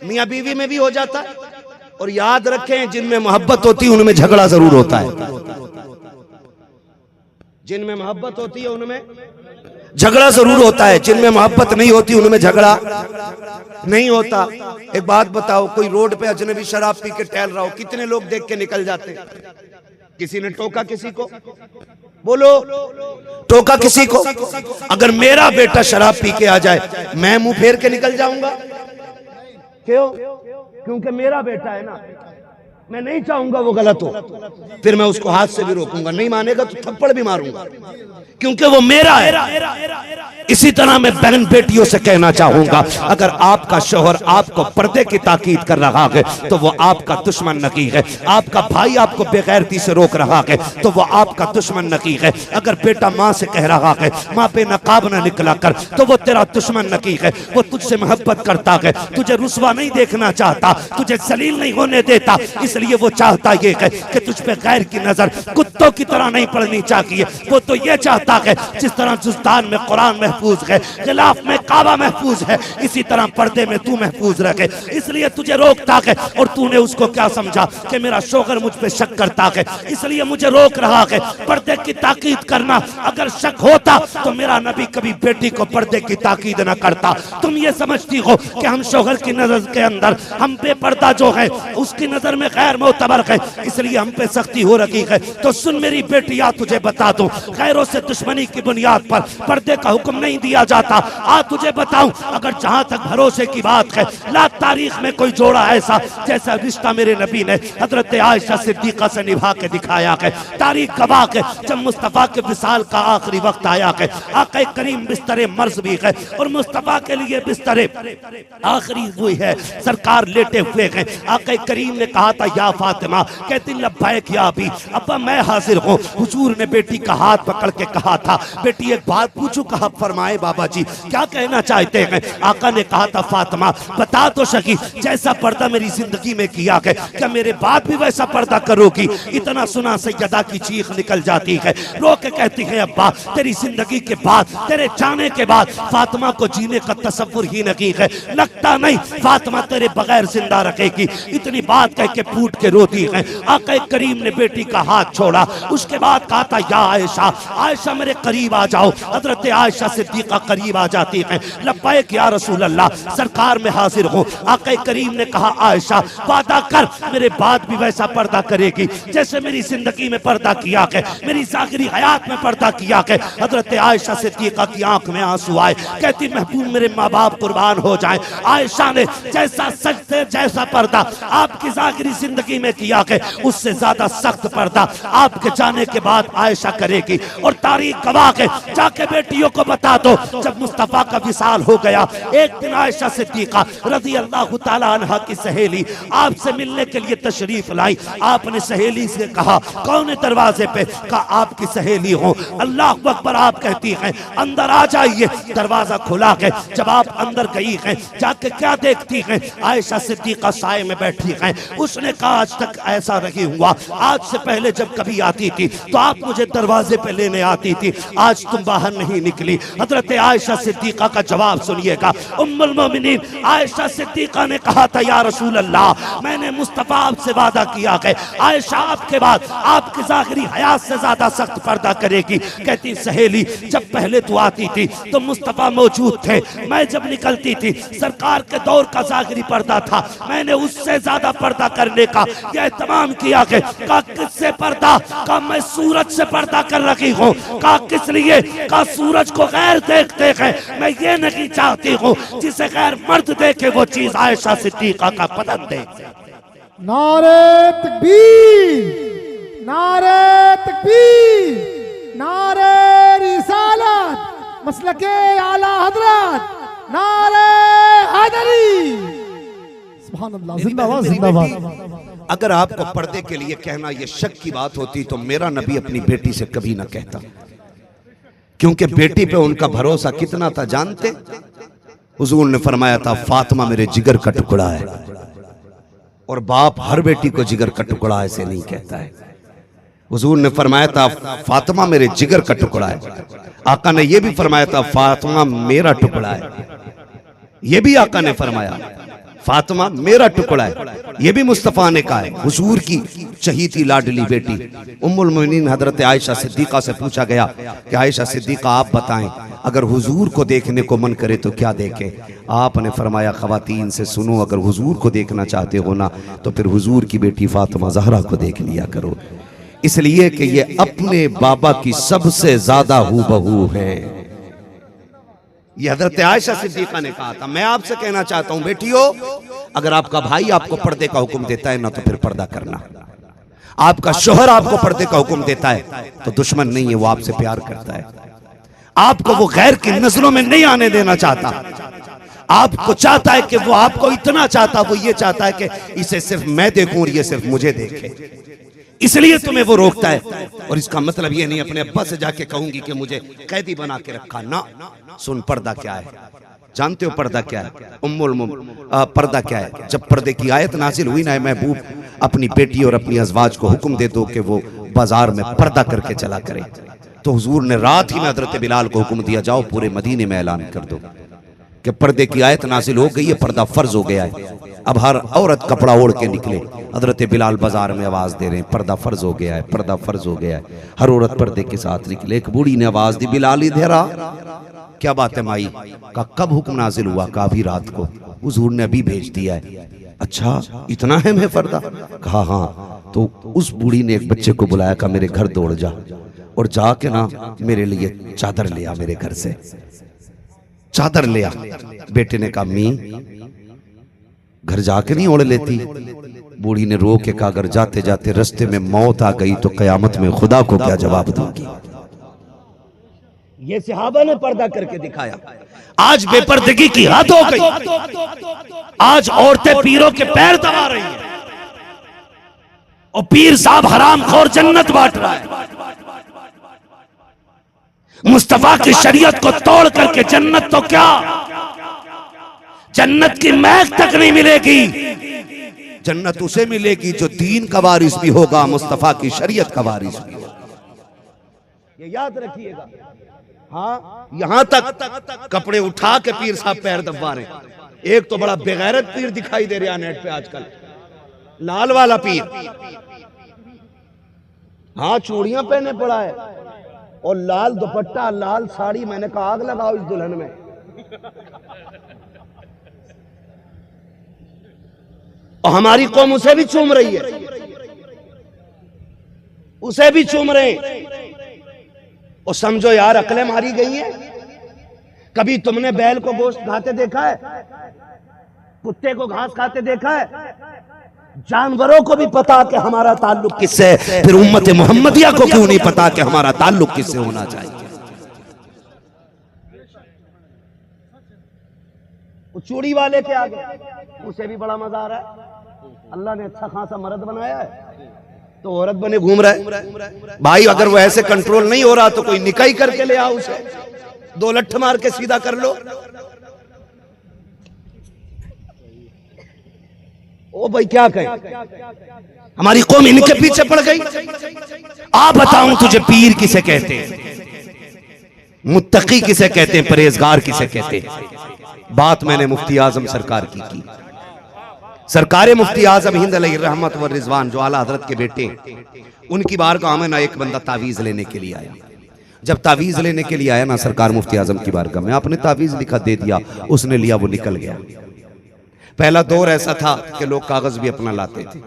मियां बीवी में भी हो जाता है। और याद रखें, जिनमें मोहब्बत होती है उनमें झगड़ा जरूर होता है, जिनमें मोहब्बत होती है उनमें झगड़ा जरूर होता है, जिनमें मोहब्बत नहीं होती उनमें झगड़ा नहीं होता। एक बात बताओ, कोई रोड पे अजनबी शराब पी के टहल रहा हो, कितने लोग देख के निकल जाते? किसी ने टोका किसी को? बोलो, टोका किसी को? अगर मेरा बेटा शराब पी के आ जाए, मैं मुंह फेर के निकल जाऊंगा? क्यों? क्योंकि मेरा बेटा है ना, मैं नहीं चाहूंगा वो गलत हो। फिर मैं उसको हाथ से भी रोकूंगा, नहीं मानेगा तो थप्पड़ भी मारूंगा, क्योंकि वो मेरा है। इसी तरह मैं बहन बेटियों से कहना चाहूंगा, अगर आपका शौहर आपको पर्दे की ताकीद कर रहा है तो वो आपका दुश्मन नहीं है। आपका भाई आपको बेगैरती से रोक रहा है तो वो आपका दुश्मन नहीं है। अगर बेटा माँ से कह रहा है माँ बेनकाब न निकला कर, तो वो तेरा दुश्मन नहीं है। वो तुझसे मोहब्बत करता है, तुझे रुसवा नहीं देखना चाहता, तुझे जलील नहीं होने देता। इसलिए वो चाहता ये है कि तुझ पे गैर की नजर कुत्तों की तरह नहीं पड़नी चाहिए। वो तो ये चाहता है जिस तरह जुस्तान में कुरान महफूज महफूज है, गिलाफ में काबा महफूज है, इसी तरह पर्दे में तू महफूज रखे। इसलिए तुझे रोकता है और तूने उसको क्या समझा कि मेरा शोहर मुझ पे शक करता है, इसलिए मुझे रोक रहा है। पर्दे की ताकीद करना, अगर शक होता तो मेरा नबी कभी बेटी को पर्दे की ताकीद न करता। तुम ये समझती हो कि हम शोहर की नजर के अंदर हम बेपर्दा जो है उसकी नजर में गैर मोतबर है, इसलिए हम पे सख्ती हो रही है। तो सुन मेरी बेटियां, तुझे बता दूं, गैरों से दुश्मनी की बुनियाद पर पर्दे का हुक्म नहीं दिया जाता। आज तुझे बताऊं, अगर जहां तक भरोसे की बात है, ला तारीख में कोई जोड़ा ऐसा जैसा रिश्ता मेरे नबी ने हजरत आयशा सिद्दीका से निभा के दिखाया है। तारीख गवाह है, जब मुस्तफा के विसाल का आखिरी वक्त आया है, आका करीम बिस्तरे मर्ज भी है और मुस्तफा के लिए बिस्तरे आखिरी हुई है, सरकार लेटे हुए हैं। आका करीम ने कहा था या फातिमा, कहती लब्बैक या अबी, अब्बा मैं हाजिर हूँ। हुजूर ने बेटी का हाथ पकड़ के कहा था, बेटी एक बात पूछूं? कहा फरमाए बाबा जी, क्या कहना चाहते हैं? आका ने कहा था फातिमा बता तो सकी, जैसा पर्दा मेरी जिंदगी में किया है, क्या मेरे बाद भी वैसा पर्दा करोगी? इतना सुना सैयदा की चीख निकल जाती है, रो के कहती है अब्बा तेरी जिंदगी के बाद, तेरे जाने के बाद फातिमा को जीने का तसव्वुर ही नहीं है, लगता नहीं फातिमा तेरे बगैर जिंदा रखेगी। इतनी बात कह के फूट के रोती है। आका करीम ने बेटी का हाथ छोड़ा, उसके बाद कहा था या आयशा, आयशा मेरे करीब आ जाओ। हजरत आयशा सिद्दीका करीब आ जाती है। लब्बैक या रसूल अल्लाह, सरकार में हाजिर हूँ। आका करीम ने कहा आयशा वादा कर मेरे बाद भी वैसा पर्दा करेगी जैसे मेरी जिंदगी में पर्दा किया है, मेरी ज़ाहिरी हयात में पर्दा किया है। हजरत आयशा सिद्दीका की आंख में आंसू आए, कहती महबूब मेरे माँ बाप कुर्बान हो जाएं। आयशा ने जैसा सख्त जैसा पर्दा आपकी ज़ाहिरी जिंदगी में किया है, उससे ज्यादा सख्त पर्दा आपके जाने के बाद आयशा करेगी। और तारीख गवाह है, जाके बेटियों को बता दो, जब मुस्तफा का विसाल हो गया, एक दिन आयशा सिद्दीका रज़ी अल्लाह तआला अन्हा की सहेली आपसे मिलने के लिए तशरीफ लाई। आपने सहेली से कहा कौन है दरवाजे पे? कहा आपकी सहेली हो। अल्लाह अकबर आप कहती हैं अंदर आ जाइए। दरवाजा खुला है, जब आप अंदर गई हैं, जाके क्या देखती हैं? आयशा सिद्दीका साए में बैठी हैं। उसने कहा आज तक ऐसा नहीं हुआ, आज से पहले जब कभी आती थी तो आप मुझे दरवाजे पे लेने आती थी, आज तुम बाहर नहीं निकली। हजरत आयशा सिद्दीका का जवाब सुनिएगा। उम्मुल मोमिनीन आयशा सिद्दीका ने कहा था या रसूल अल्लाह, मैंने मुस्तफा आपसे वादा किया है आयशा आपके बाद आपकी ज़ाहिरी हयात से ज्यादा सख्त पर्दा करेगी। कहती सहेली जब पहले तू आती थी तो मुस्तफा मौजूद थे, मैं जब निकलती थी सरकार के दौर का ज़ाहिरी पर्दा था, मैंने उससे ज्यादा पर्दा करने का यह तमाम किया है। का किससे पर्दा? का मैं सूरज से पर्दा कर रही हूँ। का किस लिए? का सूरज को गैर देखते हैं, मैं ये नहीं चाहती हूँ जिसे गैर मर्द देखे वो चीज आयशा सिद्दीका का बदन देखे। नारे तकबीर, नारे तकबीर, नारे रिसालत, मसलके आला हजरत, नारे हैदरी। सुभान अल्लाह, जिंदाबाद जिंदाबाद। अगर आपको पर्दे के लिए कहना ये शक की बात होती तो मेरा नबी अपनी बेटी से कभी ना कहता, क्योंकि बेटी पे उनका भरोसा कितना था जानते? हुजूर ने फरमाया था फातिमा मेरे जिगर का टुकड़ा है, और बाप हर बेटी को जिगर का टुकड़ा ऐसे नहीं कहता है। हुजूर ने फरमाया था फातिमा मेरे जिगर का टुकड़ा है। आका ने यह भी फरमाया था फातिमा मेरा टुकड़ा है, यह भी आका ने फरमाया फातिमा मेरा टुकड़ा है, यह भी मुस्तफा ने कहा है। हुजूर की चहीती लाडली बेटी उम्मुल मोमिनीन हजरत आयशा सिद्दीका से पूछा गया कि आयशा सिद्दीका आप बताएं अगर हुजूर को देखने को मन करे तो क्या देखें? आपने फरमाया खवातीन से सुनो, अगर हुजूर को देखना चाहते हो ना तो फिर हुजूर की बेटी फातिमा ज़हरा को देख लिया करो, इसलिए कि ये अपने बाबा की सबसे ज्यादा हूबहू है। ये हजरत आयशा सिद्दीका ने कहा था। मैं आपसे कहना चाहता हूं बेटियों, अगर आपका भाई आपको पर्दे का हुक्म देता है ना तो फिर पर्दा करना। आपका शोहर आपको पर्दे का हुक्म देता है तो दुश्मन नहीं है, वो आपसे प्यार करता है, आपको वो गैर की नजरों में नहीं आने देना चाहता, आपको चाहता है कि वो आपको इतना चाहता, वो ये चाहता है कि इसे सिर्फ मैं देखूं और ये सिर्फ मुझे देखे, इसलिए तुम्हें वो रोकता है। और इसका मतलब ये नहीं अपने अब्बा से जाके कहूंगी कि मुझे कैदी बना के रखा ना। सुन पर्दा क्या है, जानते हो पर्दा क्या है? पर्दा क्या है? जब पर्दे की आयत नाजिल हुई ना महबूब, अपनी बेटी और अपनी अज़वाज को हुक्म दे दो कि वो बाजार में पर्दा करके चला करे। तो हुजूर ने रात ही में हजरत बिलाल को हुक्म दिया, जाओ पूरे मदीने में ऐलान कर दो कि पर्दे की आयत नाजिल हो गई है, पर्दा फर्ज हो गया है। अब हर औरत कपड़ा ओढ़ के निकले। हजरत बिलाल बाजार में आवाज दे रहे हैं, पर्दा फर्ज हो गया है, पर्दा फर्ज हो गया है। हर औरत पर्दे के साथ निकले। एक बूढ़ी ने आवाज दी, बिलाल इधर आ। क्या बात है माई? का कब हुक्म नाजिल हुआ? का अभी रात को। हुजूर ने अभी भेज दिया है। अच्छा इतना है मैं पर्दा? कहा हाँ। तो उस बूढ़ी ने एक बच्चे को बुलाया, कहा मेरे घर दौड़ जा और जाके ना मेरे लिए चादर ले आ, मेरे घर से चादर ले आ। बेटे ने कहा मी घर जाके नहीं ओढ़ लेती? बूढ़ी ने रो के कहा अगर जाते जाते रास्ते में मौत आ गई तो कयामत में खुदा को क्या जवाब दूंगी? ये सहाबा ने पर्दा करके दिखाया। आज बेपर्दगी की हद हो गई। आज औरतें पीरों के पैर दबा रही हैं और पीर साहब हराम खोर जन्नत बांट रहा है। मुस्तफा की शरीयत को तोड़ करके जन्नत तो क्या, जन्नत की महक तक नहीं मिलेगी। जन्नत उसे मिलेगी जो दीन का वारिस भी होगा, मुस्तफा की शरीयत का वारिस भी होगा। ये याद रखिएगा। हाँ, यहां तक कपड़े उठा के पीर साहब पैर दबा रहे। एक तो बड़ा बेगैरत पीर दिखाई दे रहा नेट पे आजकल, लाल वाला पीर। हाँ, चूड़ियां पहने पड़ा है और लाल दुपट्टा, लाल साड़ी। मैंने कहा आग लगाओ इस दुल्हन में। और हमारी कौम उसे भी चूम रही है, उसे भी चूम रहे हैं। और समझो यार अकलें मारी गई हैं। कभी तुमने बैल को गोश्त खाते देखा है? कुत्ते को घास खाते देखा है? जानवरों को भी पता कि हमारा ताल्लुक किससे है, फिर उम्मत मोहम्मदिया को क्यों नहीं पता कि हमारा ताल्लुक किससे होना चाहिए? वो चूड़ी वाले के आगे उसे भी बड़ा मजा आ रहा है। अल्लाह ने अच्छा खासा मर्द बनाया है तो औरत बने घूम रहा है। भाई अगर वो ऐसे कंट्रोल नहीं हो रहा तो कोई निकाई करके ले आओ उसे, 2 लठ मार के सीधा कर लो। ओ भाई क्या कहें, हमारी कौम इनके पीछे पड़ गई। आप बताऊं तुझे पीर किसे कहते हैं, मुत्तकी किसे कहते हैं, परहेजगार किसे कहते हैं? बात मैंने मुफ्ती आजम सरकार की। सरकार मुफ्ती आजम हिंद अलैहि रहमत व रिजवान जो आला हजरत के बेटे, उनकी बारगाह में ना एक बंदा तावीज लेने के लिए आया। जब तावीज लेने के लिए आया ना सरकार मुफ्ती आजम की बारगाह में, आपने तावीज लिखा दे दिया, उसने लिया, वो निकल गया। पहला दौर ऐसा था कि लोग कागज भी अपना लाते थे।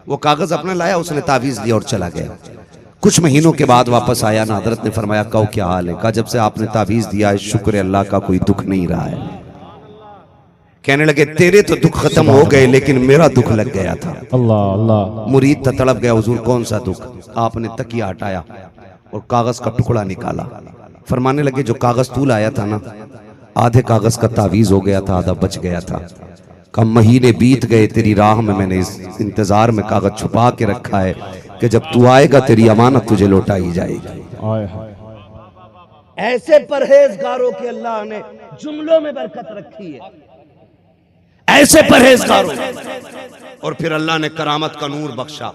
वो कागज अपना लाया, उसने तावीज दिया और चला गया। कुछ महीनों के बाद वापस आया ना, हजरत ने फरमाया कहो क्या हाल है? कहा जब से आपने तावीज दिया है शुक्र अल्लाह का कोई दुख नहीं रहा है। कहने लगे तेरे तो दुख खत्म हो गए लेकिन मेरा दुख लग गया था। अल्लाह अल्लाह। मुरीद तो तड़प गया, हुजूर कौन सा दुख? आपने तकिया हटाया और कागज का टुकड़ा निकाला। फरमाने लगे जो कागज तू लाया था ना, आधे कागज का तावीज हो गया था, आधा बच गया था। कम महीने बीत गए, तेरी राह में मैंने इस इंतजार में कागज छुपा के रखा है कि जब तू आएगा तेरी अमानत तुझे लौटाई जाएगी। ऐसे परहेजगारों के अल्लाह ने जुमलों में बरकत रखी है, ऐसे परहेजगारों। और फिर अल्लाह ने करामत का नूर बख्शा,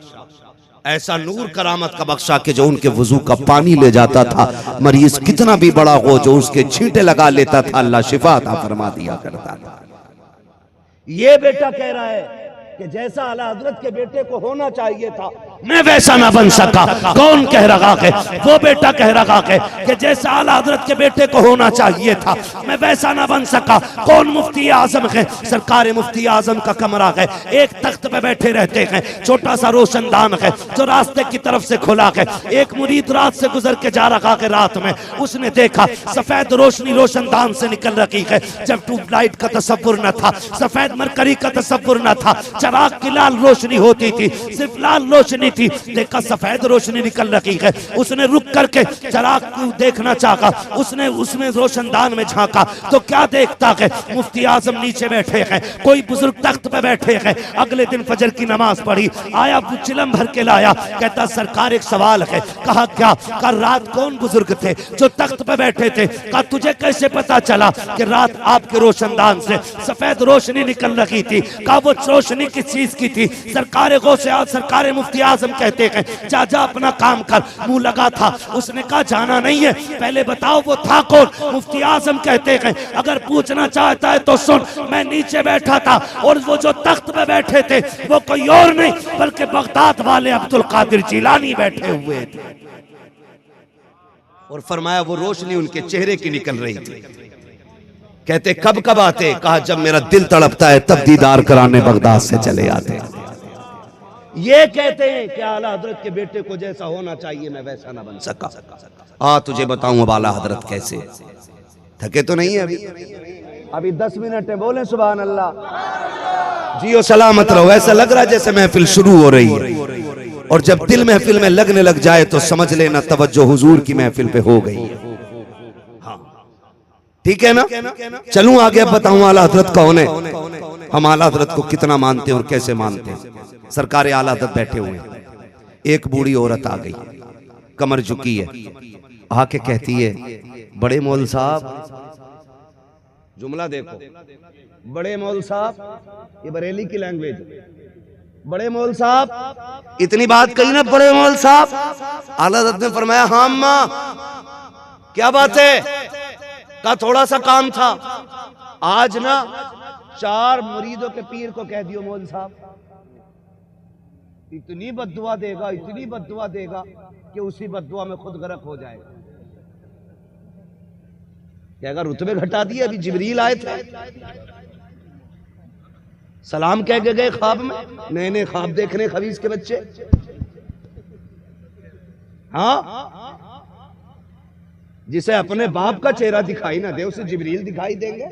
ऐसा नूर करामत का बख्शा कि जो उनके वजू का पानी ले जाता था, मरीज कितना भी बड़ा हो जो उसके छींटे लगा लेता था, अल्लाह शिफा अता फरमा दिया करता था। ये बेटा कह रहा है कि जैसा आला हजरत के बेटे को होना चाहिए था मैं वैसा ना बन सका। कौन कह रहा है? वो बेटा कह रहा है कि जैसा आला हजरत के बेटे को होना चाहिए था मैं वैसा ना बन सका। कौन? मुफ्ती आजम है। सरकार मुफ्ती आजम का कमरा है, एक तख्त पे बैठे रहते हैं, छोटा सा रोशनदान है जो रास्ते की तरफ से खुला है। एक मुरीद रात से गुजर के जा रहा है, रात में उसने देखा सफेद रोशनी रोशनदान से निकल रही है। जब ट्यूबलाइट का तसव्वुर न था, सफेद मरकरी का तसव्वुर न था, चराग की लाल रोशनी होती थी, सिर्फ लाल रोशनी थी। देखा सफेद रोशनी निकल रही है, उसने रुक करके चराग को देखना चाहा, उसने उसमें रोशनदान में झांका तो क्या देखता है? मुफ्ती आजम नीचे बैठे हैं, कोई बुजुर्ग तख्त पे बैठे हैं। अगले दिन फजर की नमाज पढ़ी, आया चिलम भर के लाया, कहता सरकार एक सवाल है। कहा क्या? कहा रात कौन बुजुर्ग थे जो तख्त पे बैठे थे? कहा तुझे कैसे पता चला कि रात आपके रोशनदान से सफेद रोशनी निकल रही थी? कहा वो रोशनी किस चीज की थी? सरकार गौसे सरकार मुफ्ती आजम आजम कहते हैं जा जा अपना काम कर। मुंह लगा था, उसने कहा जाना नहीं है, पहले बताओ वो था कौन। मुफ्ती आजम कहते हैं अगर पूछना चाहता है तो सुन, मैं नीचे बैठा था और वो जो तख्त पे बैठे थे वो कोई और नहीं बल्कि बगदाद वाले अब्दुल कादिर जिलानी बैठे हुए थे। और फरमाया वो रोशनी उनके चेहरे की निकल रही थी। कहते कब कब आते, कहा जब मेरा दिल तड़पता है तब दीदार कराने बगदाद से चले आते। ये कहते हैं कि आला हजरत के बेटे को जैसा होना चाहिए मैं वैसा ना बन सका। तुझे बताऊं अब आला हजरत कैसे, थके तो नहीं है अभी 10 मिनट है, बोले सुभान अल्लाह। जियो सलामत रहो। ऐसा लग रहा है जैसे महफिल शुरू हो रही है, और जब दिल महफिल में लगने लग जाए तो समझ लेना तवज्जो हुजूर की महफिल पे हो गई। ठीक है ना। चलूं आगे, अब बताऊं आला हजरत कौन है, हम आला हजरत को कितना मानते हैं और कैसे मानते हैं। सरकार आला हजरत बैठे हुए हैं, एक बूढ़ी औरत आ गई, कमर झुकी है, आके कहती है बड़े मौल साहब, जुमला देखो, बड़े मौल साहब, ये बरेली की लैंग्वेज, बड़े मौल साहब, इतनी बात कही ना बड़े मौल साहब। आला हजरत ने फरमाया हाँ अम्मा क्या बात है। का थोड़ा सा काम था, आज ना 4 मुरीदों के पीर को कह दियो मौल साहब, इतनी बद्दुआ देगा, इतनी बद्दुआ देगा कि उसी बद्दुआ में खुद गर्क हो जाएगा। क्या अगर रुतबे घटा दिए। अभी जिब्रील आए थे, सलाम कह के गए ख्वाब में, नए नए ख्वाब देखने खबीस के बच्चे। हाँ, जिसे अपने बाप का चेहरा दिखाई ना दे उसे जिब्रील दिखाई देंगे।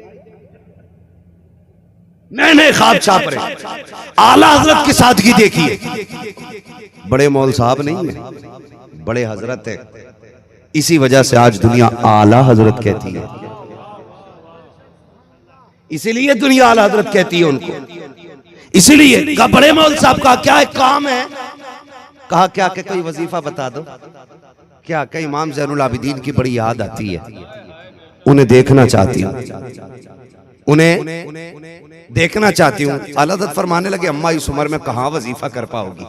नए नए ख्वाब छाप रहे। आला हजरत की सादगी देखिए, बड़े मौल साहब नहीं है, बड़े हजरत है। इसी वजह से आज दुनिया आला हजरत कहती है, इसीलिए दुनिया आला हजरत कहती है उनको। इसीलिए कहा बड़े मौल साहब का क्या एक काम है, कहा क्या कि कोई वजीफा बता दो। क्या कई इमाम ज़ैनुल आबिदीन की बड़ी याद आती है, उन्हें देखना चाहती हूँ, उन्हें देखना चाहती हूँ। आला हज़रत फरमाने लगे अम्मा इस उम्र में कहाँ वजीफा कर पाओगी।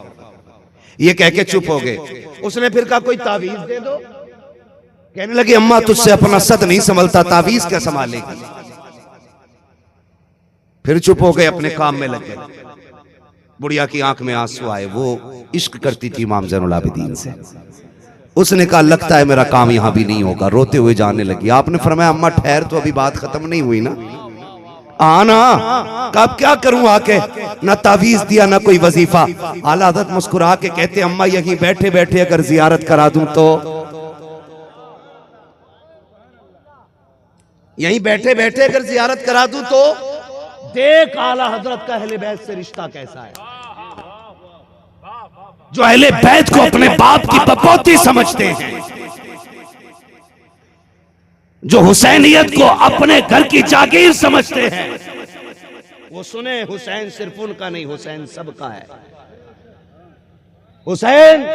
ये कह के चुप हो गए। उसने फिर कहा कोई तावीज दे दो। कहने लगे अम्मा तुझसे अपना सद नहीं संभलता, तावीज क्या संभालेगी। फिर चुप हो गए, अपने काम में लग गए। बुढ़िया की आंख में आंसू आए, वो इश्क करती थी इमाम ज़ैनुल आबिदीन से। उसने कहा लगता है मेरा काम यहां भी नहीं होगा, रोते हुए जाने लगी। आपने फरमाया अम्मा ठहर, तो अभी बात खत्म नहीं हुई ना, आना। कब क्या करूं आके, ना तावीज दिया ना कोई वजीफा। आला हज़रत मुस्कुरा के कहते अम्मा यहीं बैठे बैठे अगर जियारत करा दूं तो, यहीं बैठे बैठे अगर जियारत करा दूं तो। देख आला हज़रत का अहले बैत से रिश्ता कैसा है, जो अहले बैत को अपने बाप की बपौती समझते हैं, जो हुसैनियत को अपने घर की जागीर समझते हैं। वो सुने हुसैन सिर्फ उनका नहीं, हुसैन सबका है। हुसैन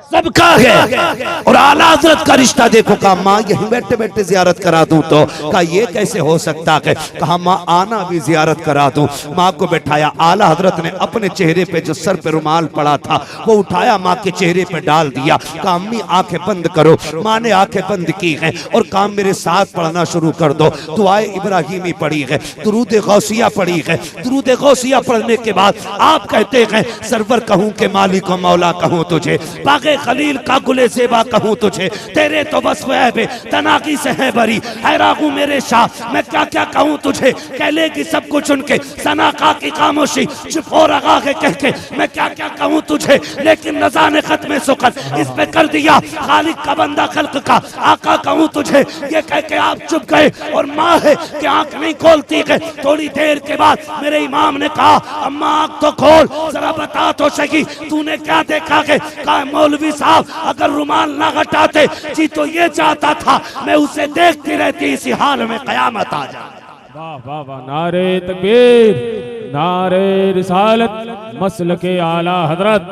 सबका है। और आला हज़रत का रिश्ता देखो, कहा माँ यहीं बैठे बैठे जियारत करा दूं तो। कहा ये कैसे हो सकता है। कहा माँ आना भी जियारत करा दूं। माँ को बैठाया। आला हज़रत ने अपने चेहरे पे जो सर पे रुमाल पड़ा था वो उठाया, माँ के चेहरे पे डाल दिया। कहा अम्मी आंखें बंद करो। माँ ने आंखें बंद की हैं और कहा मेरे साथ पढ़ना शुरू कर दो। दुआए इब्राहिमी पढ़ी है, दुरूद गौसिया पढ़ी है। दुरूद गौसिया पढ़ने के बाद आप कहते हैं सरवर कहूं के मालिक व मौला कहूं तुझे, बागे खलील का गुले सेबा कहूं तुझे, तेरे तो बस वह तनाकी से है बरी, हैरागू मेरे शाह मैं क्या क्या कहूं तुझे। कह लेगी सब कुछ उनके सनाका की खामोशी, चुप हो रहा है कह के मैं क्या क्या कहूं तुझे। लेकिन रज़ा ने खत्म सुकत इस पे कर दिया, खालिक का बंदा खल्क का आका कहूं तुझे। ये कह के आप चुप गए और माँ है कि आंख नहीं खोलती है। थोड़ी देर के बाद मेरे इमाम ने कहा अम्मा आंख तो खोल, जरा बता तो सही तूने क्या देखा है। कहा मौलवी साहब अगर रुमाल ना हटाते जी तो ये चाहता था मैं उसे देखती रहती इसी हाल में कयामत आ जाए। वाह वाह वाह, नारे तकबीर, नारे रिसालत, मसलके आला हजरत,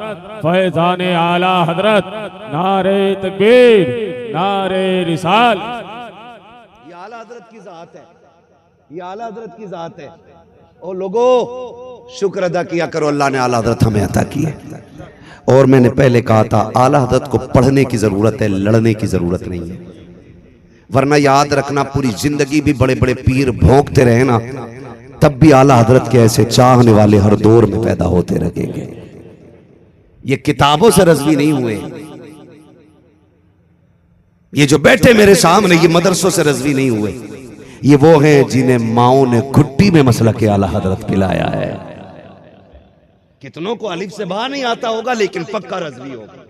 फैजान आला हजरत, नारे तकबीर, नारे रिसाल। ये आला हजरत की जात है, ये आला हजरत की जात है। ओ लोगो शुक्र अदा किया करो, अल्लाह ने आला हजरत हमें अता किए। और मैंने पहले कहा था आला हजरत को पढ़ने की जरूरत है, लड़ने की जरूरत नहीं है। वरना याद रखना पूरी जिंदगी भी बड़े बड़े पीर भोंकते रहे ना, तब भी आला हजरत के ऐसे चाहने वाले हर दौर में पैदा होते रहेंगे। ये किताबों से रज़वी नहीं हुए, ये जो बैठे मेरे सामने ये मदरसों से रज़वी नहीं हुए, ये वो हैं जिन्हें माओ ने घुट्टी में मसलक के आला हजरत पिलाया है। कितनों को अलिफ से बा नहीं आता होगा लेकिन पक्का रज़वी होगा,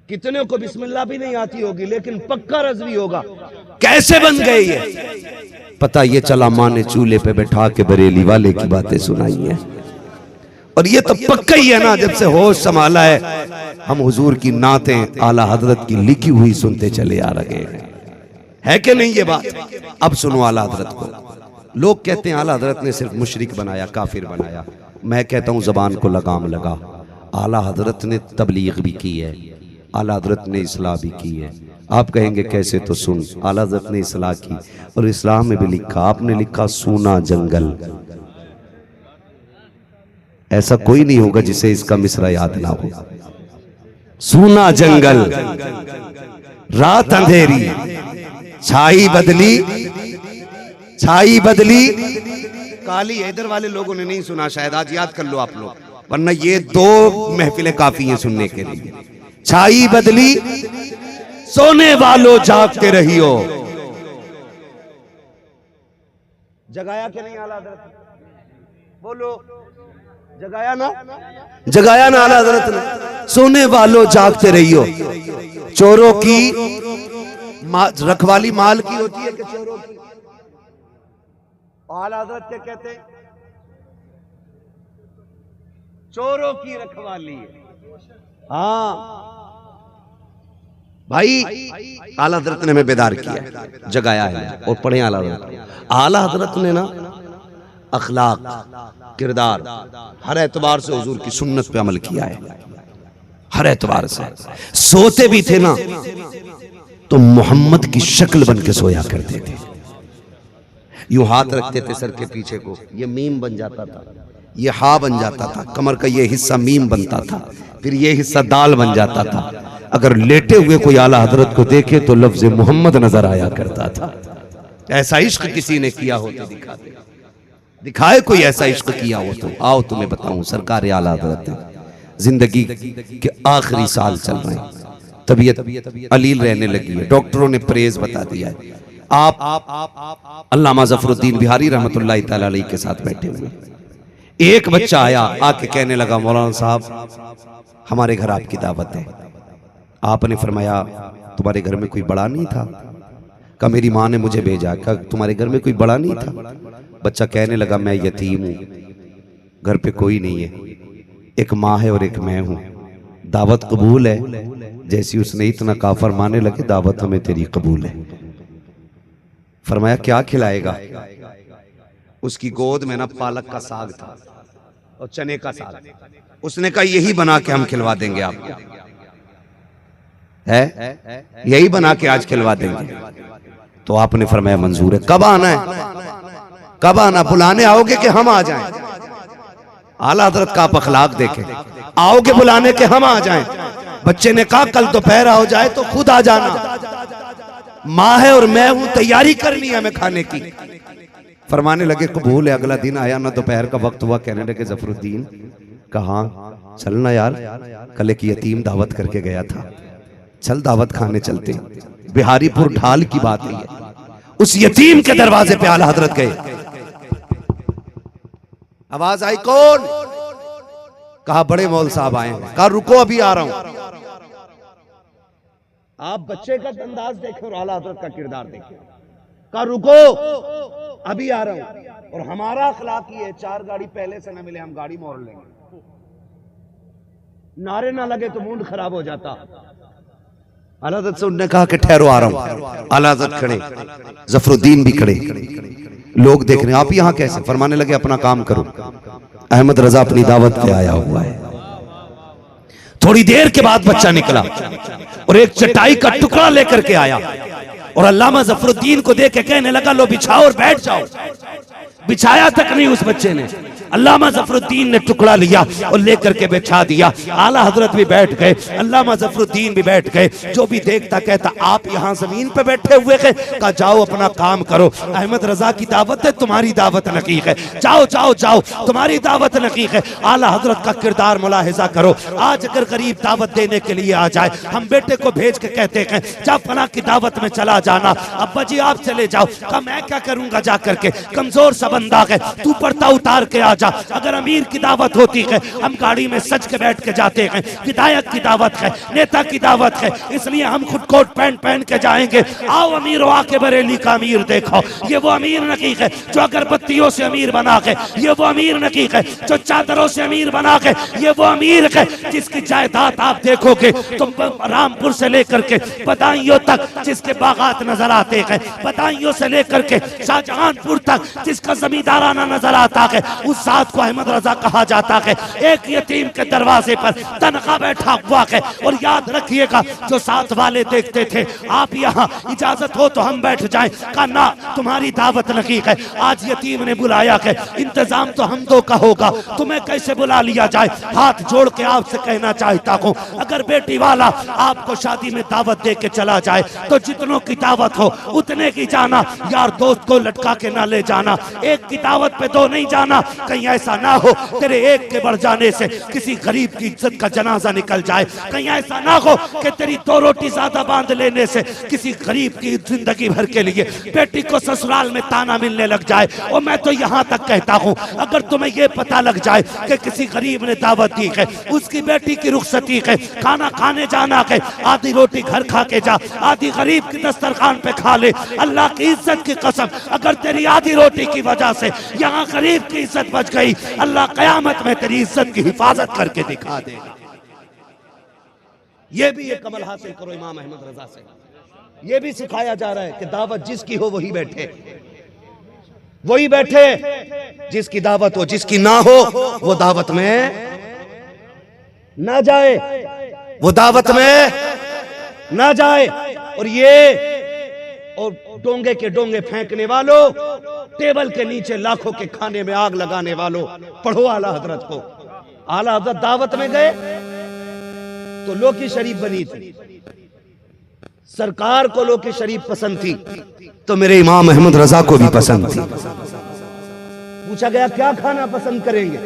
कितनों को बिस्मिल्लाह भी नहीं आती होगी लेकिन पक्का रज़वी होगा। कैसे बन गए ये पता ये चला, मां ने चूल्हे पे बैठा के बरेली वाले की बातें सुनाई है। और ये तो पक्का ही है ना, जब से होश संभाला है हम हुजूर की नातें आला हजरत की लिखी हुई सुनते चले आ रहे हैं, है कि नहीं ये बात। अब सुनो आला हजरत को। लोग कहते हैं आला हजरत ने सिर्फ मुशरिक बनाया, काफिर बनाया। मैं कहता हूं जबान को लगाम लगा, आला हजरत ने तबलीग भी की है, आला हजरत ने इस्लाह भी की है। आप कहेंगे कैसे, तो सुन, आला हजरत ने इस्लाह की और इस्लाम में भी लिखा, आपने लिखा सूना जंगल। ऐसा कोई नहीं होगा जिसे इसका मिसरा याद ना हो। सूना जंगल, रात अंधेरी, छाई बदली, छाई बदली काली। इधर वाले लोगों ने नहीं सुना शायद, आज याद कर लो आप लोग, वरना ये 2 महफिलें काफी हैं सुनने के लिए। छाई बदली, सोने वालों जागते रहियो। जगाया कि नहीं आला हजरत? बोलो, जगाया ना? जगाया ना आला हजरत ने? सोने वालों जागते रहियो। चोरों की रखवाली माल की होती है कि चोरों की? आला हजरत क्या कहते हैं? चोरों की रखवाली। हाँ भाई, आला हजरत ने हमें बेदार किया, जगाया है। और पढ़े आला हजरत। आला हजरत ने ना अखलाक, किरदार, हर एतबार से हुजूर की सुन्नत पे अमल किया है, हर एतबार से। सोते भी थे ना तो मोहम्मद की शक्ल बन के सोया करते थे। यूं हाथ रखते थे सर के पीछे को, ये मीम बन जाता था, ये हा बन जाता था, कमर का ये हिस्सा मीम बनता था, फिर ये हिस्सा दाल बन जाता था। अगर लेटे हुए कोई आला हजरत को देखे तो लफ्ज मोहम्मद नजर आया करता था। ऐसा इश्क किसी ने किया हो तो दिखा दे, दिखाए कोई ऐसा इश्क किया हो तो। आओ तुम्हें बताऊं, सरकार आला हजरत है, जिंदगी के आखिरी साल चल रहे हैं, तबीयत अलील रहने लगी है, डॉक्टरों ने परहेज बता दिया है। आप अल्लामा ज़फरुद्दीन बिहारी रहमतुल्लाह तआला अलैह के साथ बैठे हुए, एक बच्चा आया, आके कहने लगा मौलाना साहब हमारे घर आपकी दावत है। आपने फरमाया तुम्हारे घर में कोई बड़ा नहीं था? कहा मेरी माँ ने मुझे भेजा। कहा तुम्हारे घर में कोई बड़ा नहीं था? बच्चा कहने लगा मैं यतीम हूँ, घर पे कोई नहीं है, एक माँ है और एक मैं हूँ, दावत कबूल है? जैसी उसने इतना कहा फरमाने लगे दावत हमें तेरी कबूल है। फरमाया क्या खिलाएगा? उसकी गोद में ना पालक का साग था और चने का साग। उसने कहा यही बना के हम खिलवा देंगे आपको, है यही बना के आज खिलवा देंगे। तो आपने फरमाया मंजूर है। कब आना है? कब आना? बुलाने आओगे कि हम आ जाएं? आला हजरत का आप अखलाक देखें, आओगे बुलाने के हम आ जाएं? बच्चे ने कहा कल दोपहर हो जाए तो खुद आ जाना, माँ है और मैं हूं, तैयारी करनी है हमें खाने की। फरमाने लगे कबूल है। अगला दिन आया ना, दोपहर का वक्त हुआ, कहने लगे ज़फरुद्दीन कहा चलना यार, कल एक यतीम दावत करके गया था, चल दावत खाने चलते। बिहारीपुर ढाल की बात है, उस यतीम के दरवाजे पे आला हजरत गए। आवाज आई कौन? कहा बड़े मौल साहब आए हैं। कहा रुको अभी आ रहा हूं। आप बच्चे का अंदाज देखें और आला हजरत का किरदार देखें। कहा रुको अभी आ रहा हूं। और हमारा अखलाक ये है, 4 गाड़ी पहले से न मिले हम गाड़ी मोड़ लेंगे, नारे ना लगे तो मूड खराब हो जाता। आला हजरत से उन्होंने कहा कि ठहरो आ रहा हूं। आला हजरत खड़े, ज़फरुद्दीन भी खड़े, लोग देख रहे हैं। आप यहां कैसे? फरमाने लगे अपना काम करो, अहमद रजा अपनी दावत पे आया हुआ है। थोड़ी देर के बाद बच्चा निकला और एक चटाई का टुकड़ा लेकर के आया और अल्लामा ज़फरुद्दीन को देख के कहने लगा लो बिछाओ और बैठ जाओ। बिछाया तक नहीं उस बच्चे ने, अल्लामा ज़फ़रुद्दीन ने टुकड़ा लिया और लेकर के बिछा दिया। आला हजरत भी बैठ गए, अल्लामा ज़फ़रुद्दीन भी बैठ गए। जो भी देखता कहता आप यहाँ जमीन पे बैठे हुए हैं, कहा जाओ अपना काम करो, अहमद रजा की दावत है, तुम्हारी दावत नकीक है, जाओ जाओ जाओ, तुम्हारी दावत नकीक है। आला हजरत का किरदार मुलाहिजा करो। आज अगर गरीब दावत देने के लिए आ जाए, हम बेटे को भेज के कहते हैं जा फला की दावत में चला जाना, अब्बा जी आप चले जाओ, कहा मैं क्या करूंगा जा करके, कमजोर सा बंदा है, तू पर्दा उतार के आ जा। अगर अमीर की दावत होती है, हम गाड़ी में सज के बैठ के जाते हैं, विधायक की दावत है, नेता की दावत है, इसलिए हम खुद कोट पैंट पहन के जाएंगे। आओ अमीरों आके बरेली का अमीर देखो, ये वो अमीर नकीक है जो अगरबत्तियों से अमीर बना के, ये वो अमीर नकीक है जो चादरों से अमीर बना के, ये वो अमीर है जिसकी जायदाद आप देखोगे तो रामपुर से लेकर के बदायूं तक जिसके बागात नजर आते हैं, बदायूं से लेकर के शाहजहांपुर तक जिसका जमींदाराना नजर आता है, उस जात को अहमद रजा कहा जाता है। एक यतीम के दरवाजे पर तनखा बैठा हुआ है। और याद रखिएगा जो साथ वाले देखते थे आप यहाँ इजाजत हो तो हम बैठ जाएं, कहा ना तुम्हारी दावत नकीक है। आज यतीम ने बुलाया है, इंतजाम तो हम दो का होगा, तुम्हें कैसे बुला लिया जाए। हाथ जोड़ के आपसे कहना चाहता हूँ, अगर बेटी वाला आपको शादी में दावत दे के चला जाए तो जितनों की दावत हो उतने की जाना, यार दोस्त को लटका के ना ले जाना। एक की दावत पे दो नहीं जाना, कहीं ऐसा ना हो तेरे एक के बढ़ जाने से किसी गरीब की इज्जत का जनाजा निकल जाए। कहीं ऐसा ना हो कि तेरी दो रोटी ज्यादा बांध लेने से किसी गरीब की जिंदगी भर के लिए बेटी को ससुराल में ताना मिलने लग जाए। और मैं तो यहाँ तक कहता हूँ, अगर तुम्हें ये पता लग जाए कि किसी गरीब ने दावत दी है, उसकी बेटी की रुखसती है, खाना खाने जाना है, आधी रोटी घर खा के जा, आधी गरीब की दस्तरखान पे खा ले। अल्लाह की इज्जत की कसम, अगर तेरी आधी रोटी की वजह से यहाँ गरीब की इज्जत बच गई, अल्लाह कयामत में तेरी इज्जत की हिफाजत करके दिखा देगा। ये भी एक अमल हासिल करो इमाम अहमद रजा से। ये भी सिखाया जा रहा है कि दावत जिसकी हो वही बैठे, वही बैठे जिसकी दावत हो, जिसकी ना हो वो दावत में ना जाए, वो दावत में ना जाए। और ये और डोंगे के डोंगे फेंकने वालों, टेबल के नीचे लाखों के खाने में आग लगाने वालों, पढ़ो आला हजरत को। आला हजरत दावत में गए तो लोकी शरीफ बनी थी, सरकार को लोकी शरीफ पसंद थी, तो मेरे इमाम अहमद रजा को भी पसंद थी। पूछा गया क्या खाना पसंद करेंगे,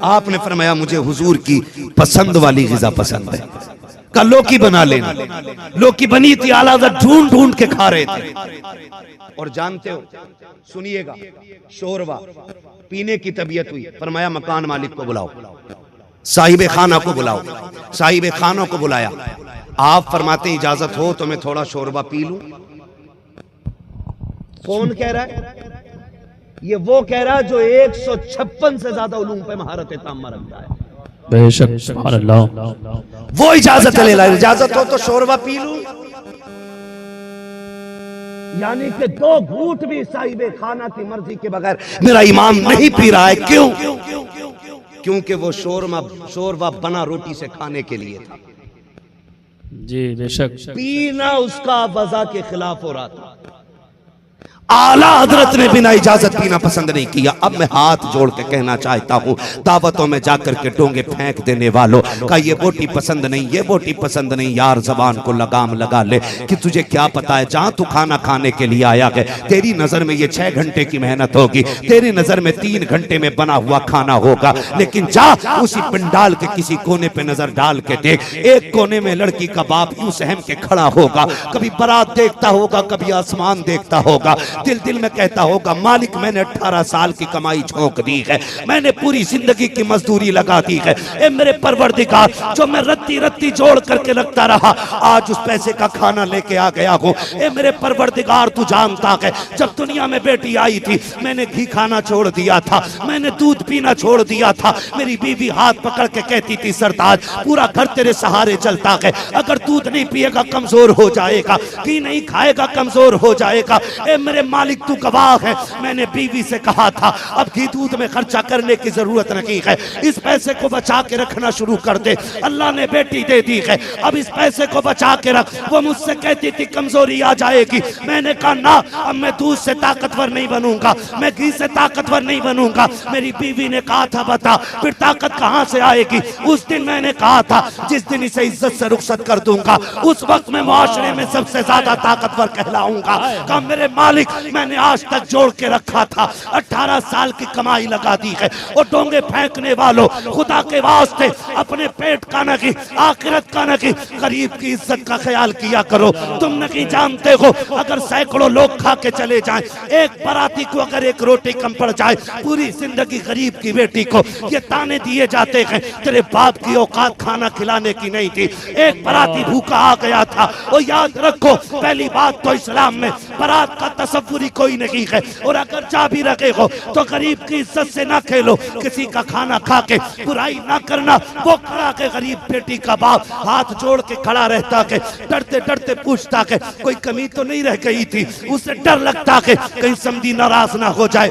आपने फरमाया मुझे हुजूर की पसंद वाली गिज़ा पसंद है। का लौकी बना लेना, लौकी बनी थी, आला हज़रत ढूंढ ढूंढ के खा रहे थे। और जानते हो, सुनिएगा, शोरबा पीने की तबीयत हुई, फरमाया मकान मालिक को बुलाओ, साहिब खाना को बुलाओ, साहिब खानों को बुलाया। आप फरमाते इजाजत हो तो मैं थोड़ा शोरबा पी लूं। कौन कह रहा है? ये वो कह रहा है जो 156 से ज्यादा उलूम पे महारत ताम्मा रखता है। बेशक सुभान अल्लाह। वो इजाजत ले ला, इजाजत हो तो शोरबा पी लूं। यानी कि 2 घूंट भी साहिब खाना की मर्जी के बगैर मेरा इमाम नहीं पी रहा है। क्यों? क्योंकि वो शोरबा बना रोटी से खाने के लिए था। जी बेशक। पीना उसका वज़ा के खिलाफ हो रहा था। आला हजरत ने बिना इजाजत पीना पसंद नहीं किया। अब मैं हाथ जोड़ के कहना चाहता हूँ, दावतों में जाकर के डोंगे फेंक देने वालों का ये बोटी पसंद नहीं, ये बोटी पसंद नहीं, यार जबान को लगाम लगा ले कि तुझे क्या पता है, जहाँ तू खाना खाने के लिए आया है तेरी नजर में ये 6 घंटे की मेहनत होगी, तेरी नजर में 3 घंटे में बना हुआ खाना होगा। लेकिन जा उसी पंडाल के किसी कोने पे नजर डाल के देख, एक कोने में लड़की का बाप यूं सहम के खड़ा होगा, कभी बारात देखता होगा, कभी आसमान देखता होगा, दिल दिल में कहता होगा मालिक मैंने 18 साल की कमाई झोंक दी है, मैंने पूरी जिंदगी की मजदूरी लगा दी है, ए मेरे परवरदिगार जो मैं रत्ती रत्ती जोड़ करके रखता रहा, आज उस पैसे का खाना लेके आ गया हूँ। ए मेरे परवरदिगार तू जानता है जब दुनिया में बेटी आई थी मैंने घी खाना छोड़ दिया था, मैंने दूध पीना छोड़ दिया था। मेरी बीवी हाथ पकड़ के कहती थी सरताज पूरा घर तेरे सहारे चलता है, अगर दूध नहीं पिएगा कमजोर हो जाएगा, घी नहीं खाएगा कमजोर हो जाएगा। ए मेरे मालिक तू गवाह है, मैंने बीवी से कहा था अब घी दूध में खर्चा करने की जरूरत नहीं है, इस पैसे को बचा के रखना शुरू कर दे। अल्लाह ने बेटी दे दी है, अब इस पैसे को बचा के रख। वो मुझसे कहती थी कमजोरी आ जाएगी, मैंने कहा ना, अब मैं दूध से ताकतवर नहीं बनूंगा, मैं घी से ताकतवर नहीं बनूंगा। मेरी बीवी ने कहा था बता फिर ताकत कहां से आएगी। उस दिन मैंने कहा था जिस दिन इसे इज्जत से रुखसत कर दूंगा उस वक्त मैं मुआशरे में सबसे ज्यादा ताकतवर कहलाऊंगा। कहा मेरे मालिक मैंने आज तक जोड़ के रखा था, 18 साल की कमाई लगा दी है। और डोंगे फेंकने वालों, खुदा के वास्ते अपने पेट का नहीं आखिरत का नहीं गरीब की इज्जत का ख्याल किया करो। तुम नहीं जानते हो अगर सैकड़ों लोग खा के चले जाएं, एक बराती को अगर एक रोटी कम पड़ जाए, पूरी जिंदगी गरीब की बेटी को ये ताने दिए जाते हैं तेरे बाप की औकात खाना खिलाने की नहीं थी, एक बराती भूखा आ गया था। और याद रखो पहली बात तो इस्लाम में बारात का तसव्वुर ही कोई नहीं है, और अगर जा भी रखे हो तो गरीब की इज्जत से ना खेलो, किसी का खाना खा के बुराई ना करना। वो खड़ा के गरीब बेटी का बाप हाथ जोड़ के खड़ा रहता के डरते डरते पूछता के कोई कमी तो नहीं रह गई थी, उसे डर लगता के कहीं समधी नाराज ना हो जाए,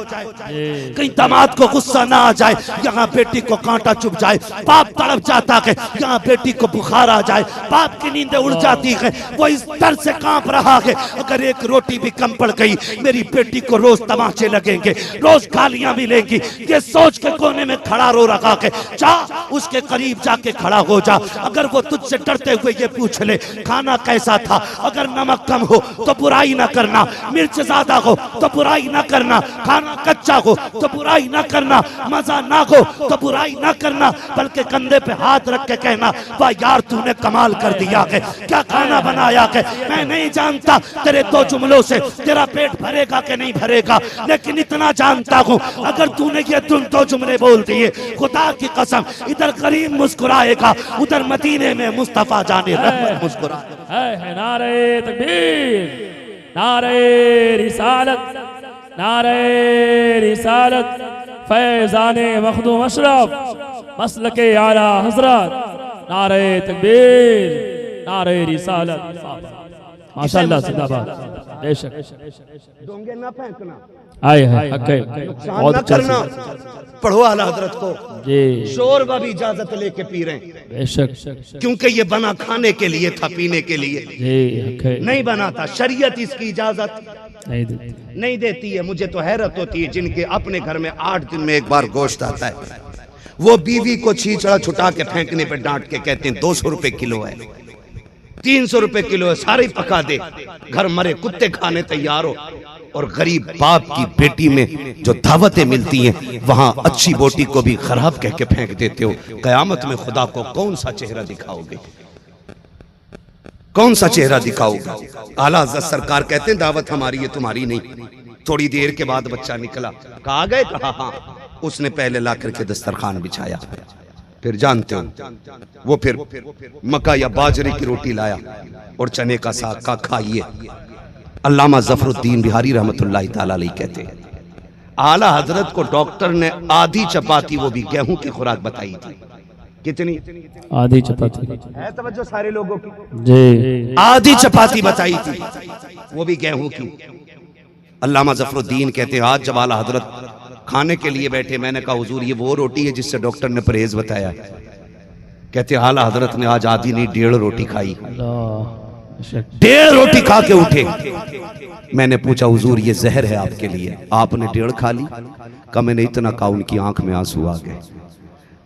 कहीं दामाद को गुस्सा ना आ जाए, यहाँ बेटी को कांटा चुभ जाए, बाप तड़प जाता है, यहाँ बेटी को बुखार आ जाए, बाप की नींदें उड़ जाती है। वो इस डर से कांप रहा है अगर एक रोटी भी कम पड़ गई मेरी बेटी को रोज तमाचे लगेंगे, रोज गालियां मिलेंगी। ये सोच के कोने में खड़ा रो रखा के जा उसके करीब जाके खड़ा हो जा। अगर वो तुझसे डरते हुए ये पूछ ले खाना कैसा था, अगर नमक कम हो तो बुराई ना करना, मिर्च ज्यादा हो तो बुराई ना करना, खाना कच्चा हो तो बुराई ना करना, मजा ना हो तो बुराई ना करना, बल्कि कंधे पे हाथ रख के कहना वाह यार तूने कमाल कर दिया है, क्या खाना बनाया है। मैं नहीं जानता तेरे दो जुमलों से तेरा पेट भरेगा कि नहीं भरेगा, लेकिन इतना जानता हूँ अगर तूने ये दो जुमले बोल दिए खुदा की कसम इधर करीम मुस्कुराएगा, उधर मदीने में मुस्तफा जाने रहमत मुस्कुराएगा। है नारे तकबीर, नारे रिसालत, नारे रिसालत, फैज़ाने मखदूम अशरफ, मसलके आला हज़रत, नारे तकबीर, नारे रिसालत। माशाअल्लाह जिंदाबाद, बेशक। डोंगे ना फेंकना, आए हैं बहुत ना करना, पढ़ो आला हजरत को जी, शोरबा भी इजाजत लेके पी रहे हैं, बेशक, क्योंकि ये बना खाने के लिए था, पीने के लिए जी नहीं बना था। शरीयत इसकी इजाजत नहीं देती। नहीं देती है। मुझे तो हैरत होती है जिनके अपने घर में 8 दिन में एक बार गोश्त आता है, वो बीवी को छींचड़ा छुटा के फेंकने पे डांट के कहते हैं 200 रुपए किलो है, 300 रुपए किलो है, सारे पका दे, घर मरे कुत्ते खाने तैयार हो। और गरीब बाप की बेटी में जो दावतें मिलती हैं वहां अच्छी बोटी को भी खराब कह के फेंक देते हो। कयामत में खुदा को कौन सा चेहरा दिखाओगे, कौन सा चेहरा दिखाओगे। आला हज़रत सरकार कहते हैं दावत हमारी है तुम्हारी नहीं। थोड़ी देर के बाद बच्चा निकला, कहा गए, कहा हाँ। उसने पहले ला करके दस्तरखान बिछाया, फिर जानते हो वो फिर मक्का या बाजरे की रोटी लाया और चने का साग का खाइए। अल्लामा ज़फ़रुद्दीन बिहारी रहमतुल्लाहि तआला अलैह कहते हैं आला हजरत को डॉक्टर ने आधी चपाती वो भी गेहूं की खुराक बताई थी। कितनी? आधी चपाती है तवज्जो सारे लोगों की जी, आधी चपाती बताई थी वो भी गेहूं की। अल्लामा ज़फ़रुद्दीन कहते हैं आज जब आला हजरत खाने के लिए बैठे मैंने कहा हुजूर ये वो रोटी है जिससे डॉक्टर ने परहेज बताया। कहते आला हजरत ने आज आधी नहीं 1.5 रोटी खाई, 1.5 रोटी खा के उठे। मैंने पूछा हुजूर ये जहर है आपके लिए, आपने 1.5 खा ली? कहा मैंने इतना कहा उनकी आंख में आंसू आ गए।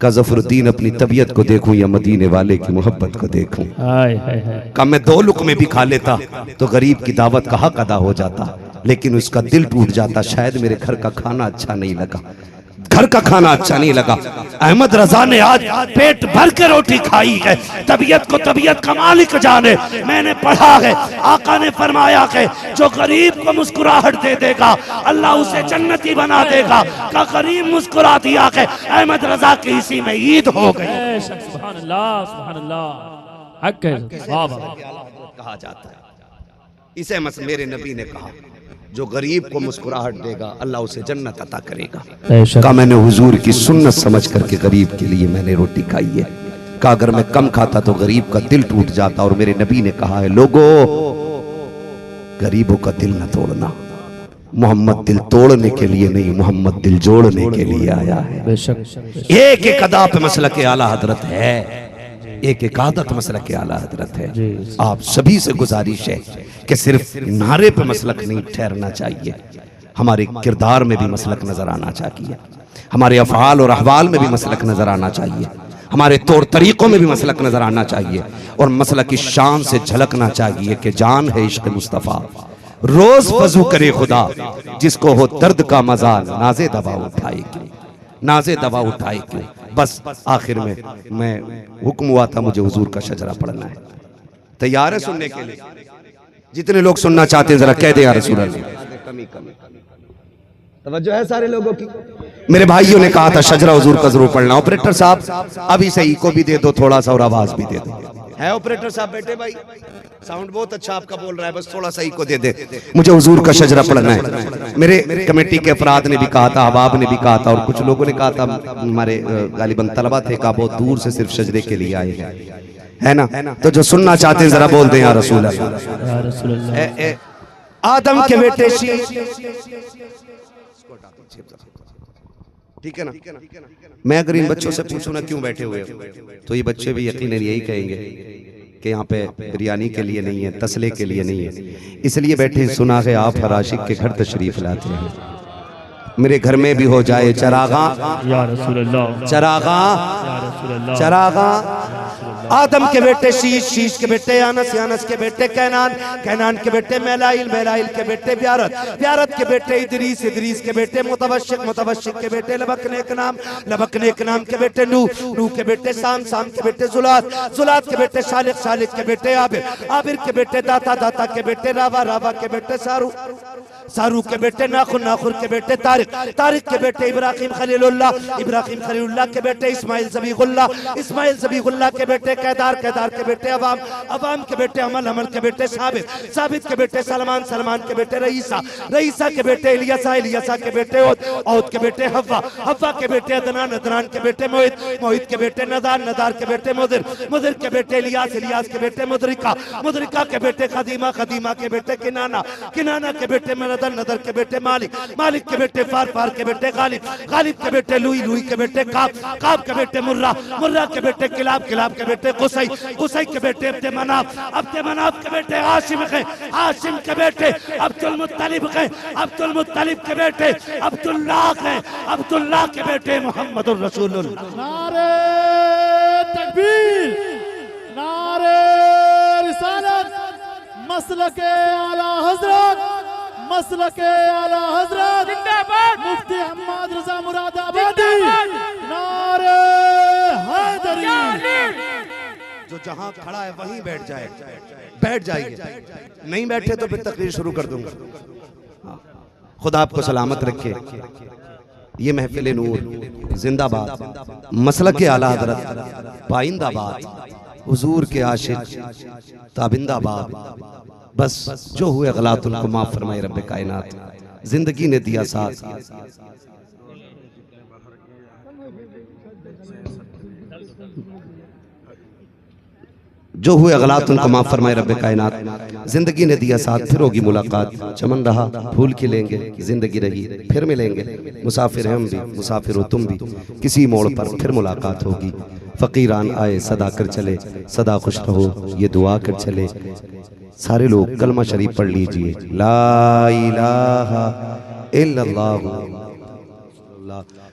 कहा ज़फ़रुद्दीन अपनी तबीयत को देखूं या मदीने वाले की मोहब्बत को देखूं। कहा मैं 2 लुक़मे भी खा लेता तो गरीब की दावत का हक अदा हो जाता, लेकिन उसका दिल टूट जाता, शायद मेरे घर का खाना अच्छा नहीं लगा, घर का खाना अच्छा नहीं लगा। अहमद रजा ने आज पेट भर के रोटी खाई है, तबीयत को तबीयत का मालिक जाने। मैंने पढ़ा है आका ने फरमाया है जो गरीब को मुस्कुराहट दे देगा अल्लाह उसे जन्नती बना देगा। का गरीब मुस्कुरा दिया है, अहमद रजा की इसी में ईद हो गई। सुभान अल्लाह, सुभान अल्लाह, हक है, वाह वाह कहा जाता है। इसे मेरे नबी ने कहा जो गरीब को मुस्कुराहट देगा अल्लाह उसे जन्नत अता करेगा। कहा मैंने हुजूर की सुन्नत समझ करके गरीब के लिए मैंने रोटी खाई है। कहा अगर मैं कम खाता तो गरीब का दिल टूट जाता, और मेरे नबी ने कहा है लोगों गरीबों का दिल न तोड़ना, मोहम्मद दिल तोड़ने के लिए नहीं, मोहम्मद दिल जोड़ने के लिए आया है। बेशक एक एक अदा पे मसलक आला हजरत है, एक एक आदत मसलक आला हजरत है। आप सभी से गुजारिश है कि सिर्फ नारे पे मसलक नहीं ठहरना चाहिए, हमारे किरदार में भी मसलक नजर आना चाहिए, हमारे अफ़आल और अहवाल में भी मसलक नजर आना चाहिए, हमारे तौर तरीकों में भी मसलक नजर आना चाहिए, और मसलक की शान से झलकना चाहिए कि जान है इश्क मुस्तफ़ा, रोज वजू करे खुदा, जिसको हो दर्द का मजा नाजे दवा उठाए क्यों, नाजे दवा उठाए क्यों। बस आखिर में मैं हुक्म हुआ था मुझे हुजूर का शजरा पढ़ना है, तैयार है सुनने के लिए? जितने लोग सुनना चाहते हैं जरा कह दे या रसूल अल्लाह। तवज्जो है सारे लोगों की? मेरे भाइयों ने कहा था शजरा हुजूर का जरूर पढ़ना। ऑपरेटर साहब अभी से इको भी दे दो थोड़ा सा और आवाज भी दे दो। है ऑपरेटर साहब बैठे भाई? साउंड बहुत अच्छा आपका बोल रहा है, बस थोड़ा सा इको दे दे, मुझे हुजूर का शजरा पढ़ना है। मेरे कमेटी के अफराद ने भी कहा था, अहबाब ने भी कहा था, और कुछ लोगों ने कहा था, हमारे गालिबन तलबा थे, कहा बहुत दूर से सिर्फ शजरे के लिए आए हैं, है ना? तो जो सुनना चाहते हैं जरा बोल दें या रसूल अल्लाह। आदम के बेटे ठीक है ना? मैं अगर इन बच्चों से पूछूं ना क्यों बैठे हुए हो, तो ये बच्चे भी यकीनन यही कहेंगे कि यहाँ पे बिरयानी के लिए नहीं है, तसले के लिए नहीं है, इसलिए बैठे। सुना है आप हर आशिक के घर तशरीफ लाते हैं, मेरे घर में भी हो जाए चरागा या रसूल अल्लाह, चरागा या रसूल अल्लाह। चरागा। आदम के बेटे शीश, शीश के बेटे यानस, यानस के बेटे कैनान, कैनान के बेटे मेलाइल, मेलाइल के बेटे ब्यारत, ब्यारत के बेटे इदरीस, इदरीस के बेटे मुतवश्शिक, मुतवश्शिक के बेटे लबक नेक नाम, लबक नेक नाम के बेटे नूह, नूह के बेटे साम, साम के बेटे जुलात, जुलात के बेटे शालिक, शालिक के बेटे आबिर, आबिर के बेटे दाता, दाता के बेटे रावा, रावा के बेटे सारू, सारू के बेटे नाखुर, नाखुर के बेटे तारिक, तारिक के बेटे इब्राहिम खलीलुल्लाह, इब्राहिम खलीलुल्लाह के बेटे इस्माइल ज़बीहुल्लाह, इस्माइल ज़बीहुल्लाह के बेटे कैदार, कैदार के बेटे अवाम, अवाम के बेटे अमल, अमल के बेटे साबित, साबित के बेटे सलमान, सलमान के बेटे रईसा, रईसा के बेटे इलियासा, इलियासा के बेटे औद, औद के बेटे हव्वा, हव्वा के बेटे अदनान, अदनान के बेटे मोहित, मोहित के बेटे नदार, नदार के बेटे मुदिर, मुदिर के बेटे इलियास, इलियास के बेटे मुदरिका, मुदरिका के बेटे खदीमा, खदीमा के बेटे किनाना, किनाना के बेटे नदर, नदर के बेटे मालिक, मालिक के बेटे फार, फार के बेटे गालिब, गालिब के बेटे लुई, लुई के बेटे काब, काब के बेटे मुर्रा, मुर्रा के बेटे किलाब, किलाब के बेटे कुसई, कुसई के बेटे अब्दे मनाफ, अब्दे मनाफ के बेटे हाशिम के, हाशिम के बेटे अब्दुल मुत्तलिब के, अब्दुल मुत्तलिब के बेटे अब्दुल्लाह के, अब्दुल्लाह के बेटे मोहम्मदुर रसूलुल्लाह। नारे तकबीर, नारे रिसालत, मसलके आला हजरत, मसलके आला हजरत जिंदाबाद, मुफ्ती अहमद रजा मुरादाबादी, नारे हैदरी। जो जहां खड़ा है वहीं बैठ जाए, बैठ जाइए, नहीं बैठे तो फिर तकरीर शुरू कर दूंगा। खुदा आपको सलामत रखे। ये महफिल नूर जिंदाबाद, मसलक आला हजरत पाइंदाबाद, हुजूर के आशिक ताबिंदाबाद। बस जो हुए गलात उनको माफ फरमाए रब कायनात, जिंदगी ने दिया साथ, जो हुए गलात उनको माफ फरमाए रब कायनात, जिंदगी ने दिया साथ, फिर होगी मुलाकात, चमन रहा फूल खिलेंगे, जिंदगी रही फिर मिलेंगे, मुसाफिर हम भी, मुसाफिर हो तुम भी, किसी मोड़ पर फिर मुलाकात होगी। फकीरान आए सदा कर चले, सदा खुश रहो ये दुआ कर चले। सारे लोग कलमा शरीफ पढ़ लीजिए, ला इलाहा इल्लल्लाह।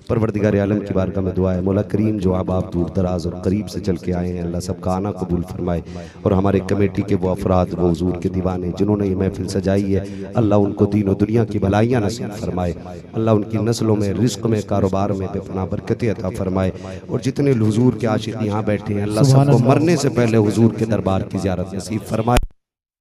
परवरदिगार आलम की बारगाह में दुआ है, मौला करीम जो आप दूर दराज और करीब से चल के आए हैं, अल्लाह सबका आना कबूल फरमाए। और हमारे कमेटी के वो अफराद, वो हुजूर के दीवाने जिन्होंने ये महफिल सजाई है, अल्लाह उनको दीन और दुनिया की भलाइयाँ नसीब फरमाए। अल्लाह उनकी नस्लों में, रिस्क में, कारोबार में बेपनाह बरकतें अता फरमाए। और जितने हुजूर के आशिक यहाँ बैठे हैं, अल्लाह सबको मरने से पहले हुजूर के दरबार की ज़ियारत नसीब फरमाए।